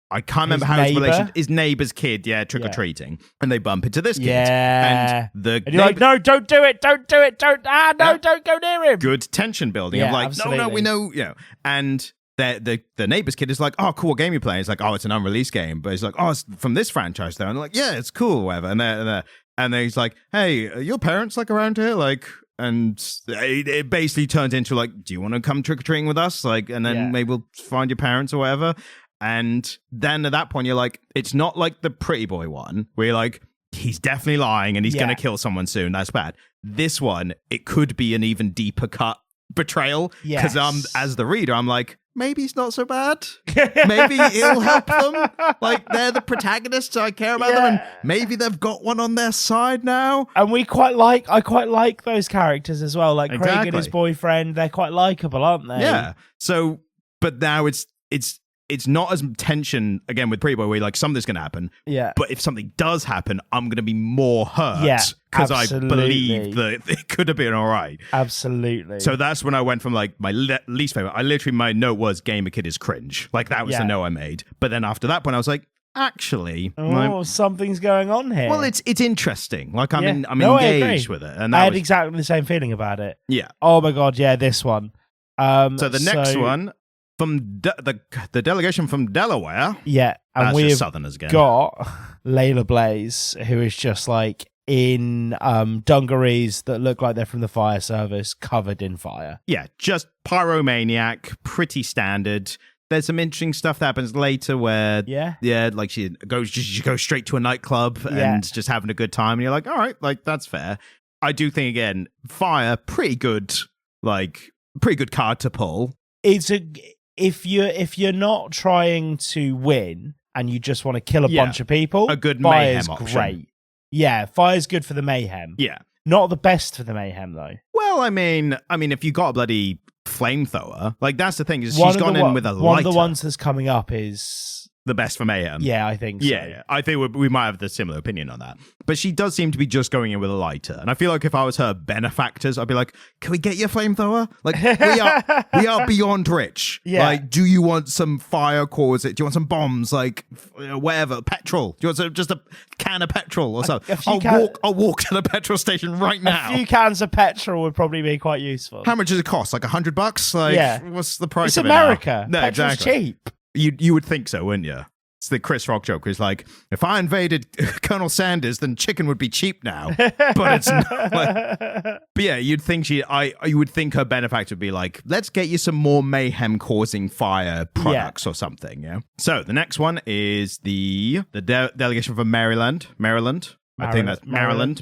I can't remember how his relation. His neighbor's kid, trick or treating, and they bump into this kid. Yeah, and you're like, no, don't do it, don't go near him. Good tension building. I'm like, absolutely. No, we know, And the neighbor's kid is like, oh, cool, what game you playing? It's like, oh, it's an unreleased game, but he's like, oh, it's from this franchise though. And I'm like, yeah, it's cool, whatever. And then he's like, hey, are your parents like around here? Like. And it basically turns into like, do you want to come trick or treating with us? Like, and then maybe we'll find your parents or whatever. And then at that point, you're like, it's not like the Pretty Boy one where you're like, he's definitely lying and he's going to kill someone soon. That's bad. This one, it could be an even deeper cut betrayal. Because as the reader, I'm like, maybe it's not so bad. Maybe it'll help them. Like, they're the protagonists, so I care about them. And maybe they've got one on their side now. And I quite like those characters as well. Like Craig and his boyfriend, they're quite likable, aren't they? Yeah. So, but now it's not as tension, again, with Pretty Boy, where like something's going to happen. Yeah. But if something does happen, I'm going to be more hurt. Yeah. Because I believe that it could have been all right. Absolutely. So that's when I went from like my least favorite. My note was Gamer Kid is cringe. Like that was the note I made. But then after that point, I was like, actually, something's going on here. Well, it's interesting. Like I'm engaged with it. And I had exactly the same feeling about it. Yeah. Oh my God. Yeah. This one. So the next one. From the delegation from Delaware. Yeah. And we've Southerners again. Got Layla Blaze, who is just like in dungarees that look like they're from the fire service, covered in fire. Yeah, just pyromaniac, pretty standard. There's some interesting stuff that happens later where, like she goes straight to a nightclub and just having a good time. And you're like, all right, like that's fair. I do think, again, fire, pretty good card to pull. If you're not trying to win and you just want to kill a bunch of people, a good fire's mayhem option. great. Yeah, fire's good for the mayhem. Yeah. Not the best for the mayhem, though. Well, I mean, if you got a bloody flamethrower, like that's the thing is she's gone in with a lighter. One of the ones that's coming up is the best for mayhem. Yeah, I think so. Yeah. I think we might have the similar opinion on that. But she does seem to be just going in with a lighter. And I feel like if I was her benefactors, I'd be like, can we get you a flamethrower? Like, we are beyond rich. Yeah. Like, do you want some fire cores? Do you want some bombs? Like, whatever. Petrol. Do you want just a can of petrol or something? I'll walk to the petrol station right now. A few cans of petrol would probably be quite useful. How much does it cost? Like $100? Like, what's the price it's of America. it now? No, Petrol's exactly. cheap. You would think so, wouldn't you? It's the Chris Rock joke. It's like, if I invaded Colonel Sanders, then chicken would be cheap now. But it's not. But yeah, you'd think you would think her benefactor would be like, let's get you some more mayhem-causing fire products or something. Yeah. So the next one is the delegation from Maryland. I think that's Maryland.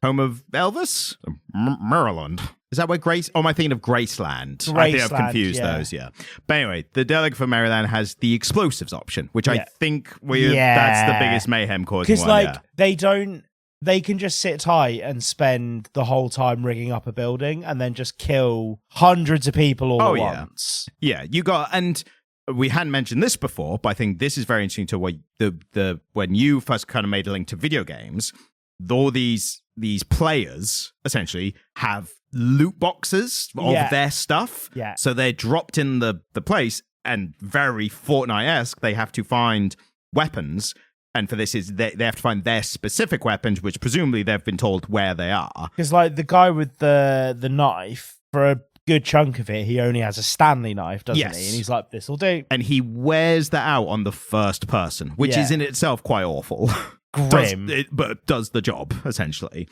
Home of Elvis? Maryland. Is that where Grace... Oh, am I thinking of Graceland? I think I've confused those, yeah. But anyway, the delegate for Maryland has the explosives option, which I think that's the biggest mayhem causing one. Because, they can just sit tight and spend the whole time rigging up a building and then just kill hundreds of people all at once. Yeah, you got... And we hadn't mentioned this before, but I think this is very interesting to what when you first kind of made a link to video games, all these players essentially have loot boxes of their stuff. Yeah. So they're dropped in the place, and very Fortnite-esque, they have to find weapons. And for this is they have to find their specific weapons, which presumably they've been told where they are. Because like the guy with the knife, for a good chunk of it, he only has a Stanley knife, doesn't he? And he's like, this'll do. And he wears that out on the first person, which is in itself quite awful. Grim. But does the job, essentially.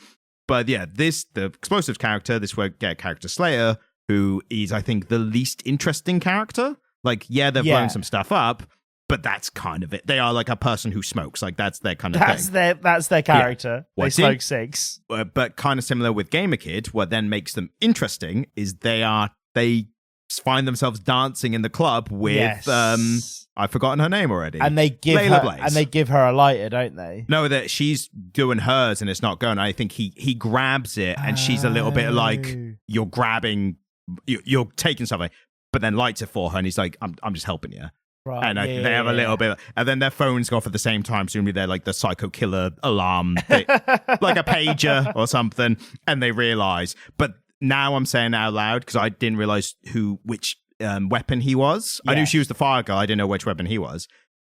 But yeah, the explosives character, this will get character Slayer, who is, I think, the least interesting character. Like, they've blown some stuff up, but that's kind of it. They are like a person who smokes. Like, that's their kind of thing. That's their character. Yeah. They smoke cigs. But kind of similar with Gamer Kid, what then makes them interesting is they find themselves dancing in the club with I've forgotten her name already. And they give her a lighter, don't they? No, that she's doing hers and it's not going. I think he grabs it and she's a little bit like, you're taking something, but then lights it for her and he's like, I'm just helping you. Right, and they have a little bit, and then their phones go off at the same time. Presumably they're like the psycho killer alarm, like a pager or something, and they realize. But now I'm saying it out loud because I didn't realize which weapon he was. I knew she was the fire girl. I didn't know which weapon he was.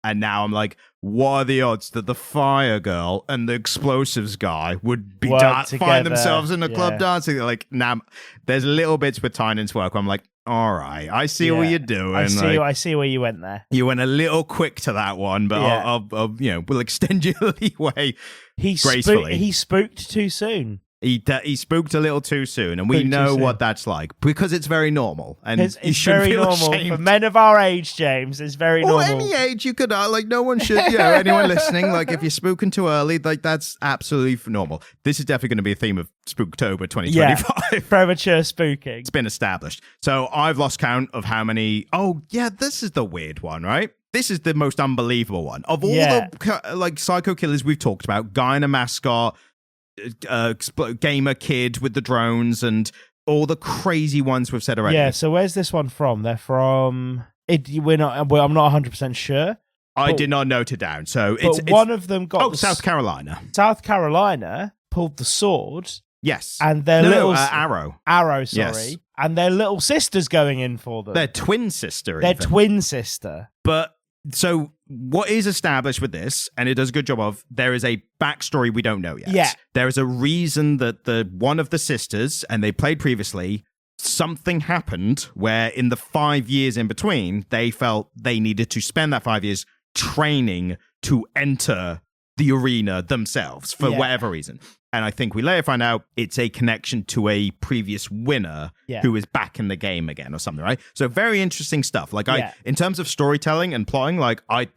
And now I'm like, what are the odds that the fire girl and the explosives guy would be find themselves in the club dancing? Like, now there's little bits with Tynion's work where I'm like, all right, I see what you're doing. I see where you went there. You went a little quick to that one, but I'll we'll extend your leeway gracefully. He spooked too soon. He spooked a little too soon, and we know what that's like because it's very normal. And it's very normal for men of our age, James. It's very normal. Or any age, you could like no one should. Anyone listening, like if you're spooking too early, like that's absolutely normal. This is definitely going to be a theme of Spooktober 2025. Premature spooking. It's been established. So I've lost count of how many. Oh yeah, this is the weird one, right? This is the most unbelievable one of all the like psycho killers we've talked about. Guy in a mascot. Gamer Kid with the drones and all the crazy ones we've said already. Yeah, so where's this one from? They're from... I'm not 100% sure. I did not note it down. So it's one of them got... South Carolina. South Carolina pulled the sword. Yes. And their arrow. Arrow, sorry. Yes. And their little sister's going in for them. Their twin sister. Their twin sister. But... So what is established with this, and it does a good job of, there is a backstory we don't know yet. Yeah. There is a reason that one of the sisters, and they played previously, something happened where in the 5 years in between, they felt they needed to spend that 5 years training to enter the arena themselves for whatever reason. And I think we later find out it's a connection to a previous winner who is back in the game again or something, right? So very interesting stuff. Like in terms of storytelling and plotting,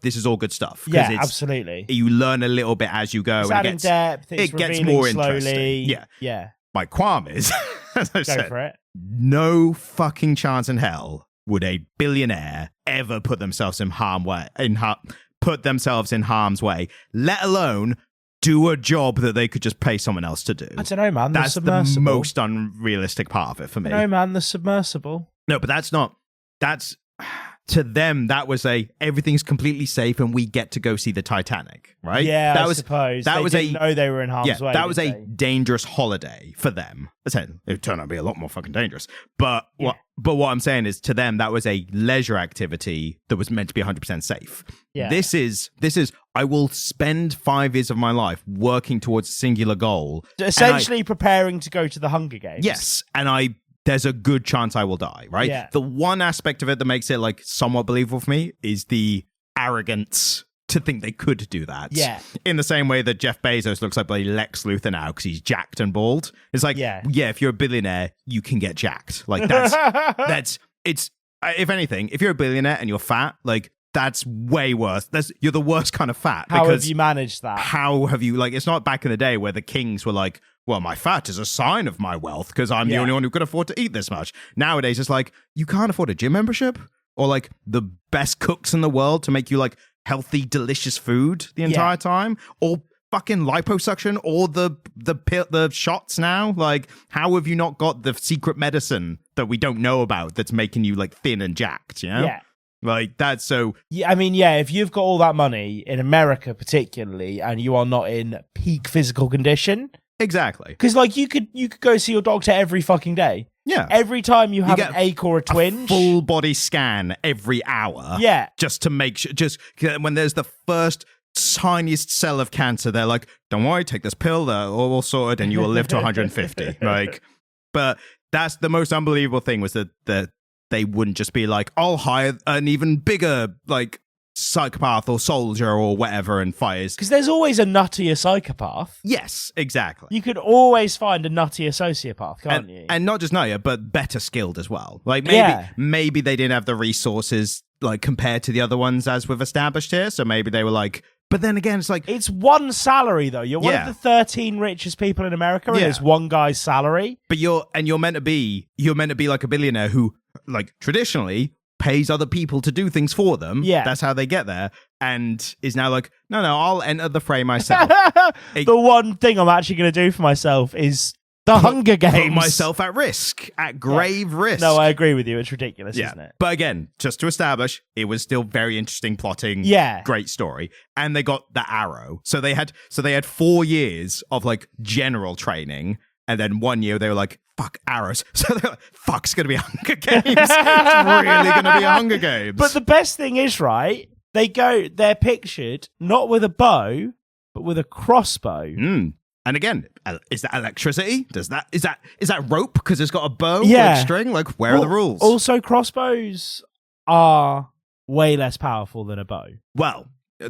this is all good stuff. Yeah, absolutely. You learn a little bit as you go. It's and adding depth. It gets more interesting. Yeah. My qualm is, as I said, go for it. No fucking chance in hell would a billionaire ever put themselves in harm's way, let alone do a job that they could just pay someone else to do. I don't know, man. That's the most unrealistic part of it for me. No, man, the submersible. No, but that's to them, that was everything's completely safe and we get to go see the Titanic, right? Yeah, I suppose. That they didn't know they were in harm's way. That was a dangerous holiday for them. It turned out to be a lot more fucking dangerous. But what I'm saying is, to them, that was a leisure activity that was meant to be 100% safe. Yeah. This is I will spend 5 years of my life working towards a singular goal. Essentially preparing to go to the Hunger Games. Yes, and there's a good chance I will die, right? Yeah. The one aspect of it that makes it like somewhat believable for me is the arrogance to think they could do that. Yeah. In the same way that Jeff Bezos looks like bloody Lex Luthor now because he's jacked and bald. It's like, yeah, if you're a billionaire, you can get jacked. Like it's if anything, if you're a billionaire and you're fat, like that's way worse. You're the worst kind of fat. How have you managed that? How have you, like, it's not back in the day where the kings were like, well, my fat is a sign of my wealth because I'm the only one who could afford to eat this much. Nowadays, it's like, you can't afford a gym membership or like the best cooks in the world to make you like healthy, delicious food the entire time, or fucking liposuction, or the shots now. Like, how have you not got the secret medicine that we don't know about that's making you like thin and jacked, you know? Yeah. Like, that's so... Yeah, I mean, if you've got all that money, in America particularly, and you are not in peak physical condition... Exactly. Because, like, you could go see your doctor every fucking day. Yeah. Every time you have an ache or a twinge. Full body scan every hour. Yeah. Just to make sure... Just when there's the first tiniest cell of cancer, they're like, don't worry, take this pill, they're all sorted, and you will live to 150. Like, but that's the most unbelievable thing, was that they wouldn't just be like, I'll hire an even bigger, like, psychopath or soldier or whatever and fires. Because there's always a nuttier psychopath. Yes, exactly. You could always find a nuttier sociopath, can't you? And not just nuttier, but better skilled as well. Like, maybe they didn't have the resources, like, compared to the other ones as we've established here. So maybe they were like... But then again, it's like... It's one salary, though. You're one of the 13 richest people in America, and it's one guy's salary. But you're meant to be like a billionaire who, like, traditionally pays other people to do things for them. Yeah. That's how they get there. And is now like, no, I'll enter the fray myself. The one thing I'm actually going to do for myself is the Hunger Games. Put myself at risk, at grave risk. No, I agree with you. It's ridiculous, isn't it? But again, just to establish, it was still very interesting plotting. Yeah. Great story. And they got the arrow. So they had 4 years of like general training. And then 1 year they were like, fuck, arrows. So they're like, fuck's going to be Hunger Games. It's really going to be a Hunger Games. But the best thing is, right, they're pictured not with a bow, but with a crossbow. Mm. And again, is that electricity? Is that rope because it's got a bow with string? Like, where are the rules? Also, crossbows are way less powerful than a bow. Well,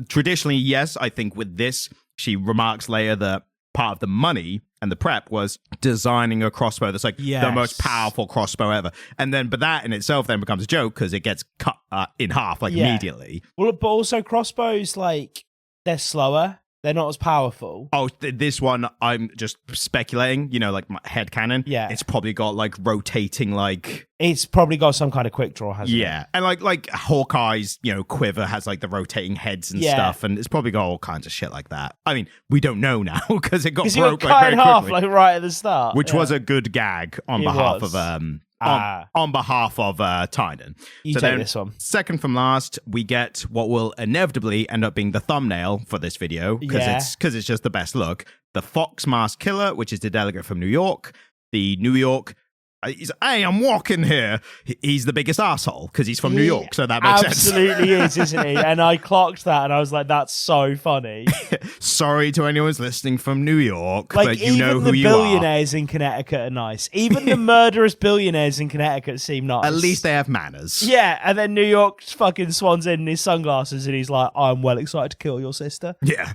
traditionally, yes. I think with this, she remarks later that part of the money and the prep was designing a crossbow that's like the most powerful crossbow ever. And then, but that in itself then becomes a joke because it gets cut in half like immediately. Well, but also crossbows, like, they're slower. They're not as powerful. Oh, this one, I'm just speculating, you know, like my head cannon. Yeah. It's probably got like rotating, like... It's probably got some kind of quick draw, hasn't it? Yeah. And like Hawkeye's, you know, quiver has like the rotating heads and stuff. And it's probably got all kinds of shit like that. I mean, we don't know now because it got broke like very half, quickly. like right at the start. Which was a good gag on behalf of... on behalf of Tynion. You take this one. Second from last, we get what will inevitably end up being the thumbnail for this video because it's just the best look. The Fox Mask Killer, which is the delegate from New York. The New York... He's, hey, I'm walking here. He's the biggest asshole because he's from New York, so that makes sense. Absolutely is, isn't he? And I clocked that and I was like, that's so funny. Sorry to anyone who's listening from New York, like, but you know who you are. Even the billionaires in Connecticut are nice. Even the murderous billionaires in Connecticut seem nice. At least they have manners. Yeah, and then New York fucking swans in his sunglasses and he's like, I'm well excited to kill your sister. Yeah.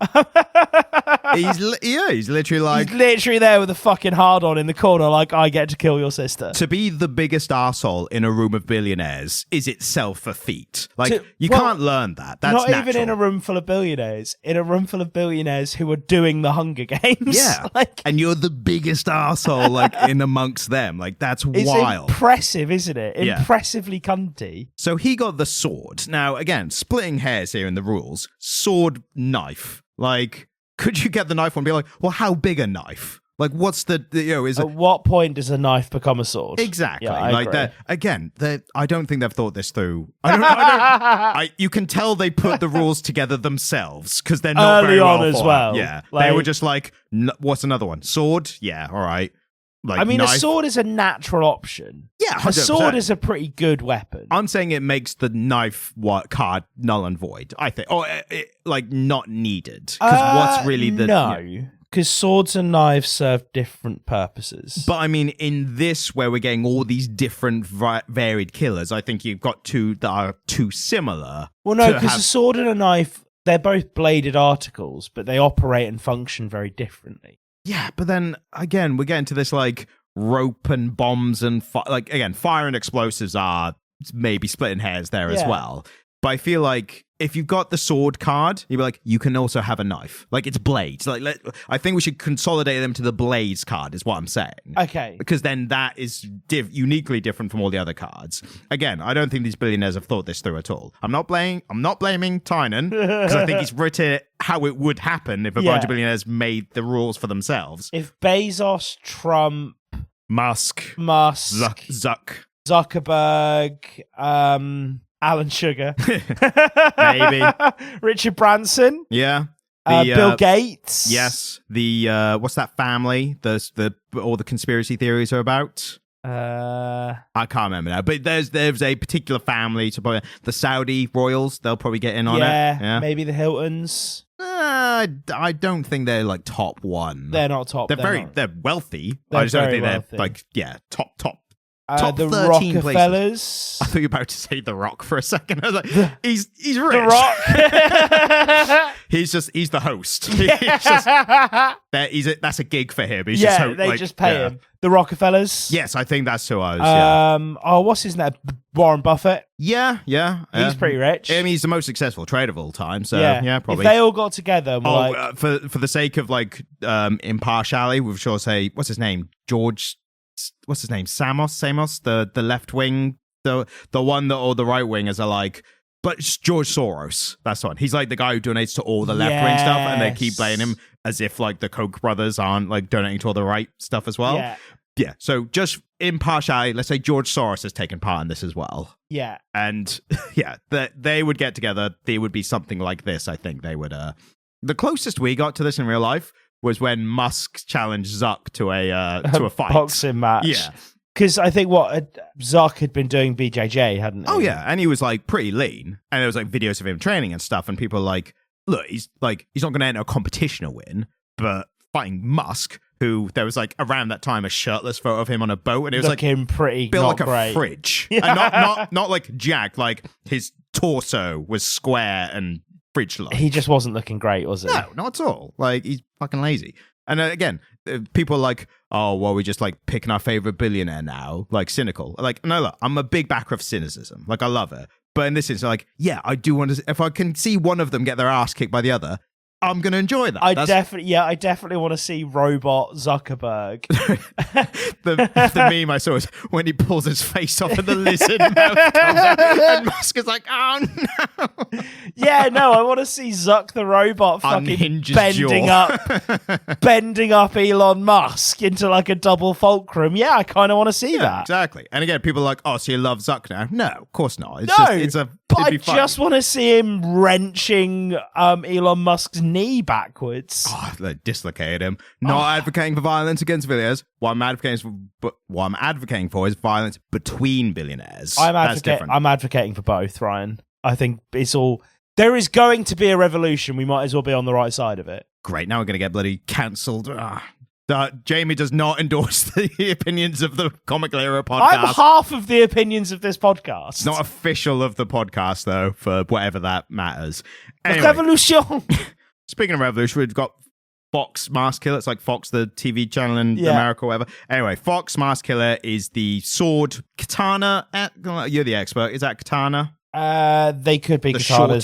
he's literally like... He's literally there with a fucking hard-on in the corner like, I get to kill your sister. To be the biggest arsehole in a room of billionaires is itself a feat. Like, you can't learn that. That's not natural. even in a room full of billionaires. In a room full of billionaires who are doing the Hunger Games. Yeah. And you're the biggest arsehole, like, in amongst them. Like, that's wild. It's impressive, isn't it? Yeah. Impressively cunty. So he got the sword. Now, again, splitting hairs here in the rules. Sword, knife. Like, could you get the knife one and be like, well, how big a knife? Like, what's the is At what point does a knife become a sword? Exactly. Yeah, like agree. I don't think they've thought this through. You can tell they put the rules together themselves because they're not Early very well on as thought well. out. Yeah, Like- they were just like, what's another one? Sword? Yeah, all right. Like, I mean, knife? a sword is a natural option. Yeah, A 100%. sword is a pretty good weapon. I'm saying it makes the knife card null and void. I think, or like not needed because what's really the no? Because swords and knives serve different purposes. But I mean, in this, where we're getting all these different varied killers, I think you've got two that are too similar. Well, no, because a sword and a knife, they're both bladed articles, but they operate and function very differently. Yeah, but then again, we're getting to this like rope and bombs and fire and explosives are maybe splitting hairs there as well. But I feel like if you've got the sword card, you'd be like, you can also have a knife. Like, it's blades. Like, I think we should consolidate them to the blades card, is what I'm saying. Okay. Because then that is uniquely different from all the other cards. Again, I don't think these billionaires have thought this through at all. I'm not blaming Tynion, because I think he's written it how it would happen if a bunch of billionaires made the rules for themselves. If Bezos, Trump, Musk, Zuckerberg, Alan Sugar, maybe Richard Branson, Bill Gates, yes, the what's that family? All the conspiracy theories are about. I can't remember now, but there's a particular family. So probably the Saudi royals, they'll probably get in on it. Yeah, maybe the Hiltons. I don't think they're like top one. They're not top. They're wealthy. They're I just don't very think wealthy. they're like top. The 13 Rockefellers. places. I thought you were about to say The Rock for a second. I was like, he's rich. The Rock. he's the host. That's a gig for him. He's just pay him. The Rockefellers. Yes, I think that's who I was. What's his name? Warren Buffett. Yeah. He's pretty rich. I mean, he's the most successful trader of all time. So yeah probably. If they all got together, and were for the sake of like impartiality, we should say what's his name? What's his name? Samos, the left wing, the one that all the right wingers are like, but it's George Soros. That's the one. He's like the guy who donates to all the left wing stuff, and they keep blaming him as if like the Koch brothers aren't like donating to all the right stuff as well. Yeah. So just impartiality, let's say George Soros has taken part in this as well. Yeah. And they would get together. There would be something like this. I think they would. The closest we got to this in real life was when Musk challenged Zuck to a fight. Boxing match. Yeah. Because I think Zuck had been doing BJJ, hadn't he? Oh, yeah. And he was like pretty lean. And there was like videos of him training and stuff. And people were like, look, he's not going to enter a competition or win, but fighting Musk, who there was like around that time a shirtless photo of him on a boat. And it was looking like pretty built like great. A fridge. And not like jacked, like his torso was square and fridge-like. He just wasn't looking great, was he? No, not at all. Like, he's fucking lazy. And again, people are like, oh, well, we're just like picking our favorite billionaire now, like cynical. Like, no, look, I'm a big backer of cynicism. Like, I love it. But in this instance, like, yeah, I do want to, if I can see one of them get their ass kicked by the other, I'm going to enjoy that. I definitely want to see Robot Zuckerberg. the meme I saw is when he pulls his face off and the lizard mouth comes out and Musk is like, oh no. Yeah, no, I want to see Zuck the robot fucking Unhinge his bending up Elon Musk into like a double fulcrum. Yeah, I kind of want to see that. Exactly. And again, people are like, oh, so you love Zuck now? No, of course not. But I just want to see him wrenching Elon Musk's knee backwards. Oh, they dislocated him. Not advocating for violence against billionaires. What I'm advocating for is violence between billionaires. That's different. I'm advocating for both, Ryan. I think it's all. There is going to be a revolution. We might as well be on the right side of it. Great. Now we're going to get bloody cancelled. Jamie does not endorse the opinions of the Comic Era podcast. I'm half of the opinions of this podcast. It's not official of the podcast, though, for whatever that matters. Anyway, Revolution. Speaking of revolution, we've got Fox Mask Killer. It's like Fox, the TV channel in America or whatever. Anyway, Fox Mask Killer is the sword katana. You're the expert. Is that katana? They could be katanas.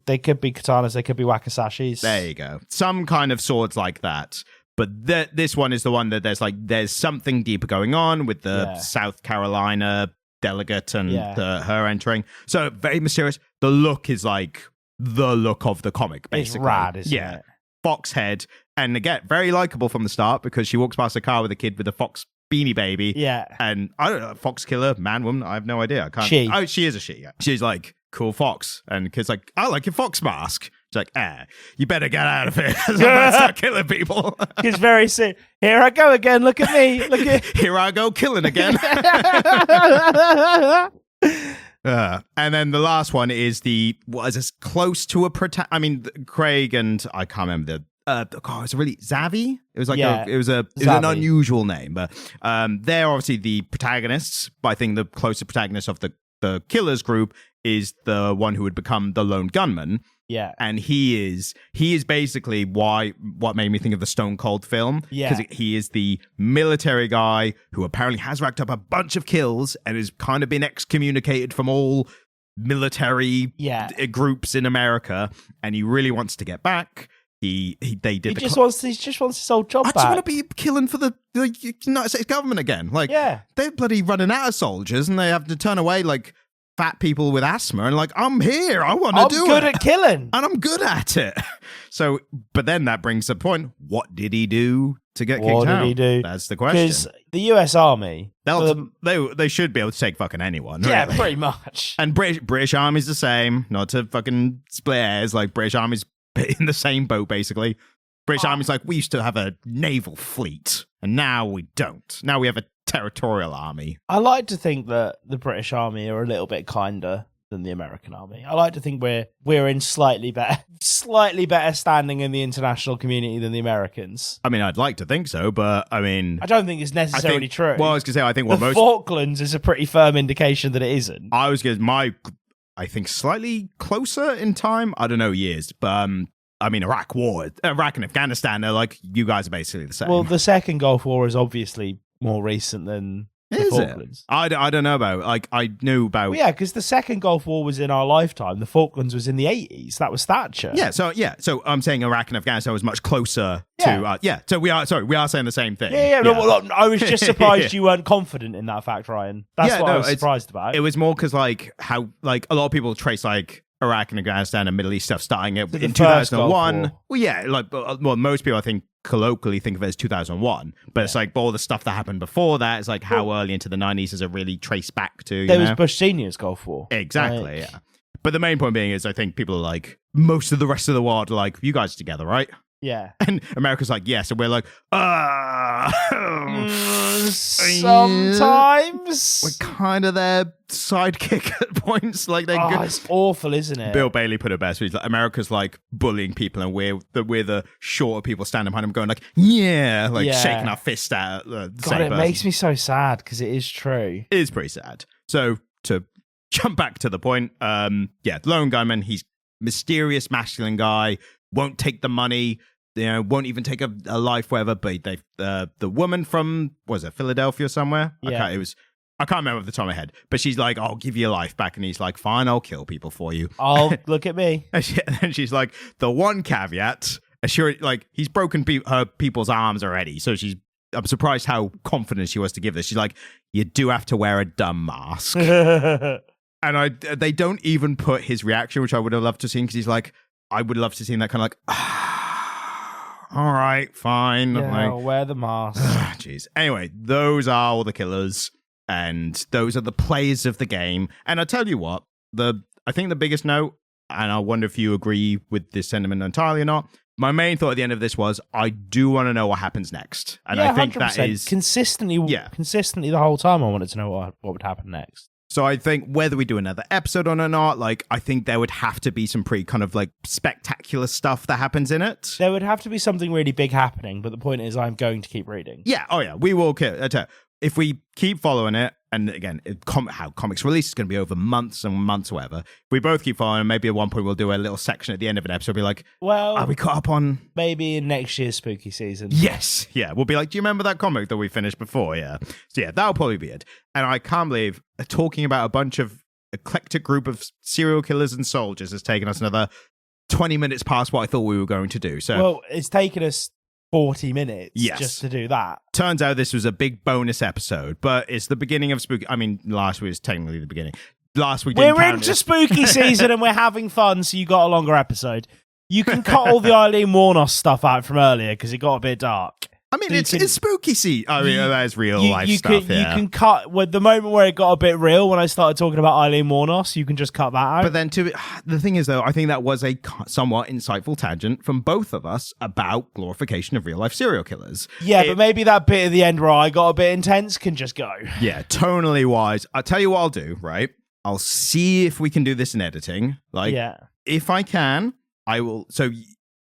They could be katanas. They could be wakasashis. There you go. Some kind of swords like that. But this one is the one that there's something deeper going on with the South Carolina delegate and her entering. So very mysterious. The look is like the look of the comic, basically. It's rad, isn't it? Fox head. And again, very likable from the start because she walks past a car with a kid with a fox beanie baby. Yeah. And I don't know, fox killer, man, woman, I have no idea. I can't. She. Oh, she is a she. Yeah. She's like, cool fox. And the kid's like, I like your fox mask. She's like, you better get out of here. I'm about to start killing people. He's very sick. Here I go again. Look at me. Look at Here I go killing again. And then the last one is what is this, close to a Craig and I can't remember the it was really Zavi. It was like it was an unusual name, but they're obviously the protagonists. But I think the closest protagonist of the killers group is the one who would become the lone gunman. Yeah, and he is basically what made me think of the Stone Cold film. Yeah, because he is the military guy who apparently has racked up a bunch of kills and has kind of been excommunicated from all military groups in America, and he really wants to get back. He just wants his old job back. I just want to be killing for the United States government again. Like, they're bloody running out of soldiers, and they have to turn away like fat people with asthma. And like, I'm here. I want to do it. I'm good at killing, and I'm good at it. So, but then that brings the point: what did he do to get kicked out? What did he do? That's the question. Because the U.S. Army, they should be able to take fucking anyone. Yeah, really. Pretty much. And British Army's the same. Not to fucking split hairs. Like British Army's in the same boat, basically. British Army's like, we used to have a naval fleet, and now we don't. Now we have a territorial army. I like to think that the British Army are a little bit kinder than the American Army. I like to think we're in slightly better standing in the international community than the Americans. I mean, I'd like to think so, but I mean, I don't think it's necessarily true. Well, I was going to say, I think the Falklands is a pretty firm indication that it isn't. I think slightly closer in time. I don't know years, but I mean, Iraq and Afghanistan are like, you guys are basically the same. Well, the second Gulf War is obviously more recent than the Falklands. I don't know about, like, I knew about... Well, yeah, because the second Gulf War was in our lifetime. The Falklands was in the 80s. That was Thatcher. So I'm saying Iraq and Afghanistan was much closer to... so we are saying the same thing. Yeah. No, well, I was just surprised you weren't confident in that fact, Ryan. That's what I was surprised about. It was more because, like, how, like, a lot of people trace, like, Iraq and Afghanistan and Middle East stuff starting in 2001. Well, yeah, like, well, most people, I think, colloquially think of it as 2001, but it's like all the stuff that happened before that is like how early into the 90s does it really trace back to? There was Bush Senior's Gulf War. Exactly, yeah. But the main point being is I think people are like, most of the rest of the world are like, you guys are together, right? Yeah. And America's like, yes. And we're like, sometimes. We're kind of their sidekick at points. Like it's awful, isn't it? Bill Bailey put it best. He's like, America's like bullying people, and we're the shorter people standing behind him going like, shaking our fist at the same person. It makes me so sad because it is true. It is pretty sad. So to jump back to the point, lone gunman, he's mysterious masculine guy, won't take the money, won't even take a life, whatever. But the woman from, was it Philadelphia somewhere? Yeah. I can't remember off the top of my head, but she's like, I'll give you your life back. And he's like, fine, I'll kill people for you. Look at me. And she's like, the one caveat, he's broken her people's arms already. So I'm surprised how confident she was to give this. She's like, you do have to wear a dumb mask. And they don't even put his reaction, which I would have loved to see, because he's like, I would love to see that kind of like, all right, fine. Yeah, I'll wear the mask. Jeez. Anyway, those are all the killers, and those are the players of the game. And I tell you what, I think the biggest note, and I wonder if you agree with this sentiment entirely or not, my main thought at the end of this was, I do want to know what happens next. And I think 100%. That is... Consistently the whole time I wanted to know what would happen next. So I think whether we do another episode on or not, like, I think there would have to be some pretty kind of like spectacular stuff that happens in it. There would have to be something really big happening, but the point is I'm going to keep reading. Yeah. Oh yeah. We will. if we keep following it, and again, how comics release is going to be over months and months or whatever. If we both keep following, and maybe at one point we'll do a little section at the end of an episode, be like, well, are we caught up on... Maybe in next year's spooky season. Yes. Yeah. We'll be like, do you remember that comic that we finished before? Yeah. So yeah, that'll probably be it. And I can't believe talking about a bunch of eclectic group of serial killers and soldiers has taken us another 20 minutes past what I thought we were going to do. So, well, it's taken us 40 minutes just to do that. Turns out this was a big bonus episode, but it's the beginning of spooky. I mean, last week was technically the beginning. Last week we're into spooky season and we're having fun, so you got a longer episode. You can cut all the Eileen Warnos stuff out from earlier because it got a bit dark. I mean, it's spooky season. I mean, that is real life stuff. You can cut with the moment where it got a bit real when I started talking about Eileen Warnos. You can just cut that out. But then, the thing is, though, I think that was a somewhat insightful tangent from both of us about glorification of real life serial killers. Yeah, but maybe that bit at the end where I got a bit intense can just go. Yeah, tonally wise. I'll tell you what I'll do. Right, I'll see if we can do this in editing. If I can, I will. So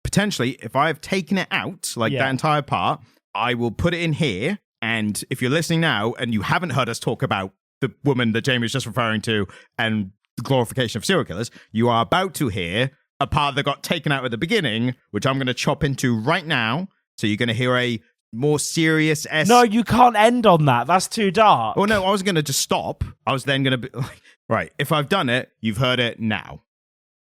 potentially, if I've taken it out, that entire part, I will put it in here. And if you're listening now and you haven't heard us talk about the woman that Jamie was just referring to and the glorification of serial killers, you are about to hear a part that got taken out at the beginning, which I'm going to chop into right now. So you're going to hear a more serious... No, you can't end on that. That's too dark. Well, no, I was going to just stop. I was then going to be like, right, if I've done it, you've heard it now.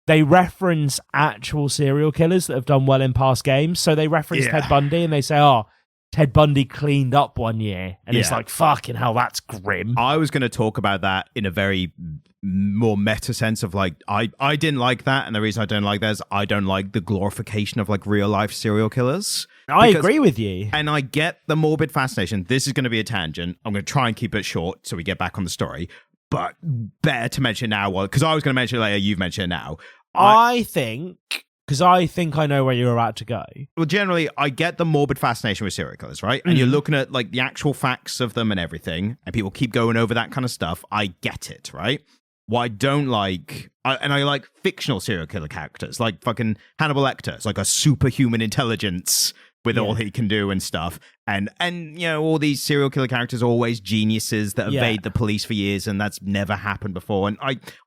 They reference actual serial killers that have done well in past games. So they reference Ted Bundy and they say, Ted Bundy cleaned up one year. And it's like, fucking hell, that's grim. I was going to talk about that in a very more meta sense of I didn't like that. And the reason I don't like that is I don't like the glorification of real life serial killers. I agree with you. And I get the morbid fascination. This is going to be a tangent. I'm going to try and keep it short so we get back on the story. But better to mention now, because I was going to mention it later, you've mentioned it now. I think, because I think I know where you're about to go. Well, generally, I get the morbid fascination with serial killers, right? And you're looking at the actual facts of them and everything, and people keep going over that kind of stuff. I get it, right? What I don't like, I like fictional serial killer characters, like fucking Hannibal Lecter. It's like a superhuman intelligence with all he can do and stuff. And all these serial killer characters are always geniuses that evade the police for years, and that's never happened before. And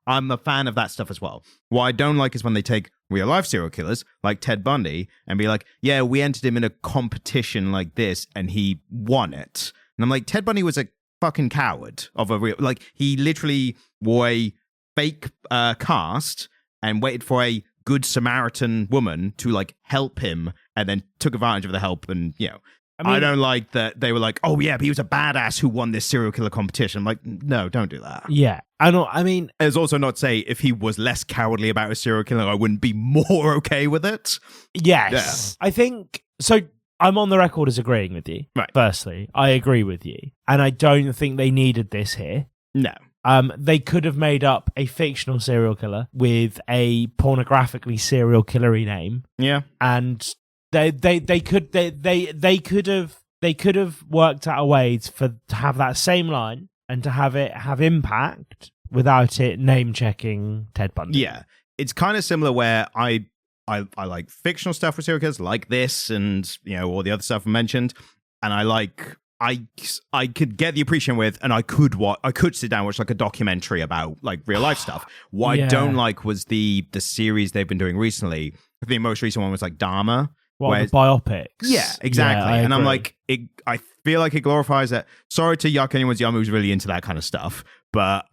I'm a fan of that stuff as well. What I don't like is when they take real life serial killers like Ted Bundy and be like, yeah, we entered him in a competition like this and he won it. And I'm like, Ted Bundy was a fucking coward of a real, he literally wore a fake cast and waited for a good Samaritan woman to help him, and then took advantage of the help. And I don't like that they were like, oh yeah, but he was a badass who won this serial killer competition. I'm like, no, don't do that. Yeah, I mean, it's also not to say if he was less cowardly about a serial killer, I wouldn't be more okay with it. Yes, I think so. I'm on the record as agreeing with you. Right. Firstly, I agree with you, and I don't think they needed this here. No. They could have made up a fictional serial killer with a pornographically serial killery name. Yeah, and they could have worked out a way to have that same line and to have it have impact without it name checking Ted Bundy. Yeah, it's kind of similar where I like fictional stuff with serial killers like this, and all the other stuff I mentioned, and I could get the appreciation with, and I could sit down and watch a documentary about real life stuff. What I don't like was the series they've been doing recently. The most recent one was Dharma. The biopics. Yeah, exactly. Yeah, and I'm I feel like it glorifies that. Sorry to yuck anyone's yum who's really into that kind of stuff. But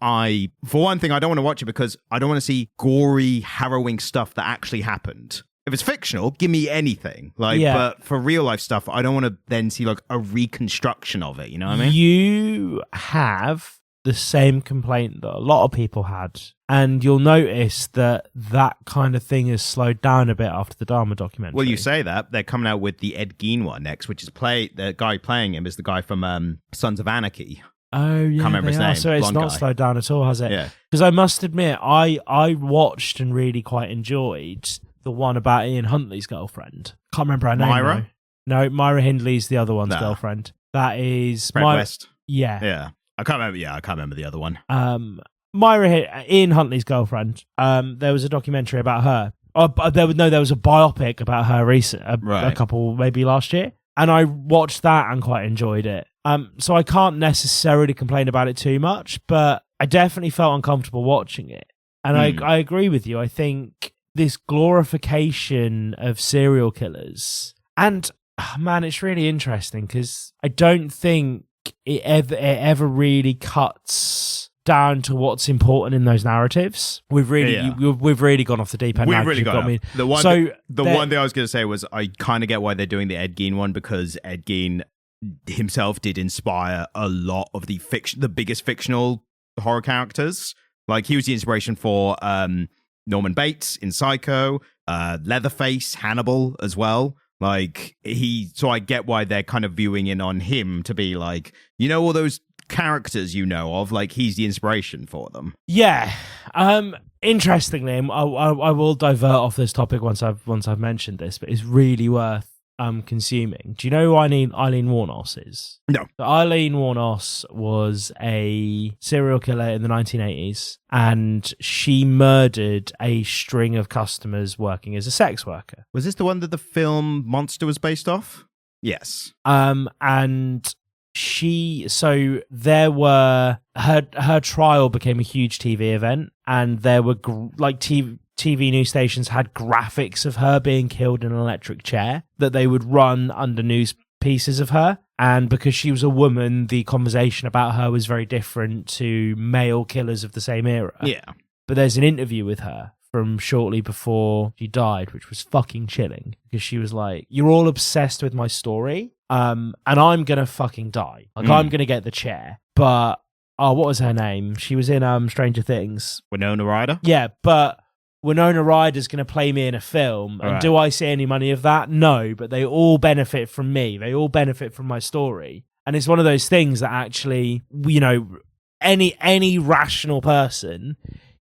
for one thing, I don't want to watch it because I don't want to see gory, harrowing stuff that actually happened. If it's fictional, give me anything. But for real life stuff, I don't want to then see a reconstruction of it. You know what I mean? You have the same complaint that a lot of people had, and you'll notice that kind of thing has slowed down a bit after the Dharma documentary. Well, you say that. They're coming out with the Ed Gein one next, which is the guy playing him is the guy from Sons of Anarchy. Oh, yeah. Can't remember his name. So it's not slowed down at all, has it? Yeah. Because I must admit, I watched and really quite enjoyed the one about Ian Huntley's girlfriend. Can't remember her name. Myra? No, Myra Hindley's the other one's girlfriend. That is Fred West. Yeah. Yeah. I can't remember the other one. Ian Huntley's girlfriend. There was a documentary about her. There was a biopic about her a couple maybe last year, and I watched that and quite enjoyed it. So I can't necessarily complain about it too much, but I definitely felt uncomfortable watching it. And I agree with you. I think this glorification of serial killers, and man, it's really interesting because I don't think it ever really cuts down to what's important in those narratives. We've really gone off the deep end. We've really got me. The one thing I was going to say was I kind of get why they're doing the Ed Gein one, because Ed Gein himself did inspire a lot of the biggest fictional horror characters. Like, he was the inspiration for Norman Bates in Psycho, Leatherface, Hannibal as well. Like, so I get why they're kind of viewing in on him to be like, all those characters of, like, he's the inspiration for them. Yeah. Interestingly, I will divert off this topic once I've mentioned this, but it's really worth consuming. Do you know who Eileen Wuornos is? No. So Eileen Wuornos was a serial killer in the 1980s, and she murdered a string of customers working as a sex worker. Was this the one that the film Monster was based off? Yes. And her trial became a huge TV event, and there were TV news stations had graphics of her being killed in an electric chair that they would run under news pieces of her. And because she was a woman, the conversation about her was very different to male killers of the same era. Yeah. But there's an interview with her from shortly before she died, which was fucking chilling, because she was like, "You're all obsessed with my story, and I'm gonna fucking die. Like, I'm gonna get the chair." But what was her name? She was in Stranger Things. Winona Ryder? Yeah, but Winona Ryder's going to play me in a film. And do I see any money of that? No, but they all benefit from me. They all benefit from my story. And it's one of those things that actually, any rational person,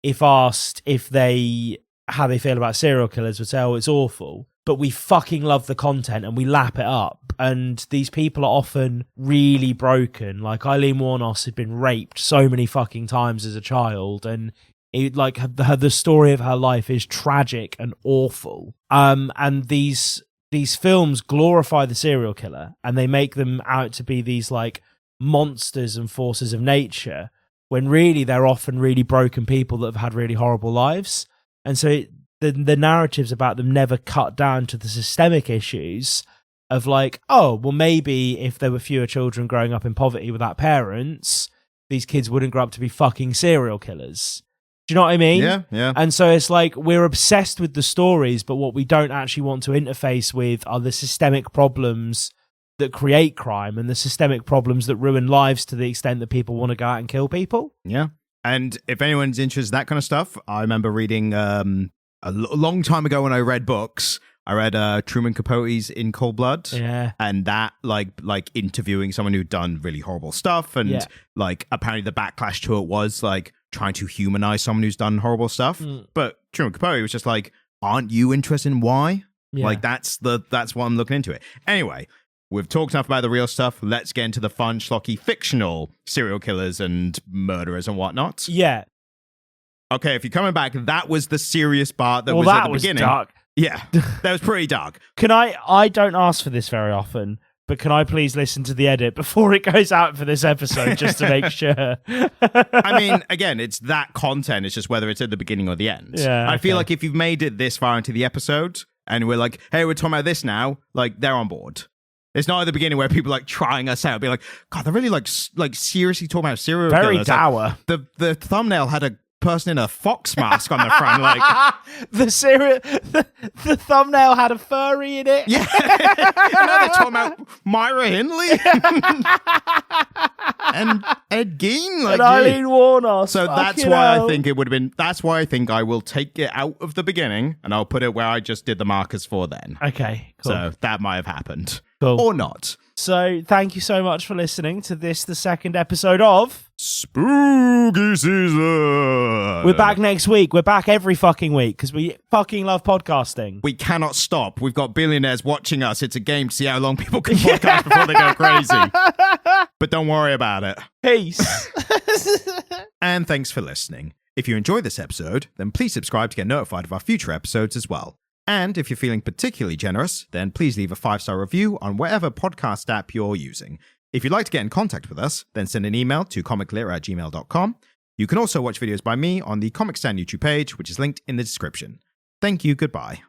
if asked how they feel about serial killers, would say, "Oh, it's awful." But we fucking love the content and we lap it up. And these people are often really broken. Like, Eileen Wuornos had been raped so many fucking times as a child, and the story of her life is tragic and awful. And these films glorify the serial killer, and they make them out to be these like monsters and forces of nature, when really they're often really broken people that have had really horrible lives. And so the narratives about them never cut down to the systemic issues of like, oh, well, maybe if there were fewer children growing up in poverty without parents, these kids wouldn't grow up to be fucking serial killers. Do you know what I mean? Yeah. And so it's like, we're obsessed with the stories, but what we don't actually want to interface with are the systemic problems that create crime and the systemic problems that ruin lives to the extent that people want to go out and kill people. Yeah. And if anyone's interested in that kind of stuff, I remember reading a long time ago when I read books, I read Truman Capote's In Cold Blood. Yeah. And that, like interviewing someone who'd done really horrible stuff. And like, apparently the backlash to it was like trying to humanize someone who's done horrible stuff. But Truman Capote was just like, aren't you interested in why? Yeah. Like, that's what I'm looking into it. Anyway, we've talked enough about the real stuff. Let's get into the fun, schlocky, fictional serial killers and murderers and whatnot. Yeah. Okay, if you're coming back, that was the serious part that was at the beginning. Dark. Yeah, that was pretty dark. I don't ask for this very often, but can I please listen to the edit before it goes out for this episode, just to make sure? I mean, again, it's that content. It's just whether it's at the beginning or the end. Yeah, I feel like if you've made it this far into the episode and we're like, hey, we're talking about this now, like, they're on board. It's not at the beginning where people like trying us out, be like, God, they're really like seriously talking about serial killers. Very dour. Like, the thumbnail had a person in a fox mask on the front, like the thumbnail had a furry in it. Yeah. And now they're talking about Myra Hindley and Ed Gein, like, and Eileen Wuornos. So that's why I think it would have been. That's why I think I will take it out of the beginning and I'll put it where I just did the markers for then. Okay, cool. So that might have happened, cool, or not. So thank you so much for listening to this, the second episode of Spooky Season. We're back next week. We're back every fucking week because we fucking love podcasting. We cannot stop. We've got billionaires watching us. It's a game to see how long people can podcast before they go crazy. But don't worry about it. Peace. And thanks for listening. If you enjoyed this episode, then please subscribe to get notified of our future episodes as well. And if you're feeling particularly generous, then please leave a 5-star review on whatever podcast app you're using. If you'd like to get in contact with us, then send an email to comiclit@gmail.com. You can also watch videos by me on the Comic Stand YouTube page, which is linked in the description. Thank you, goodbye.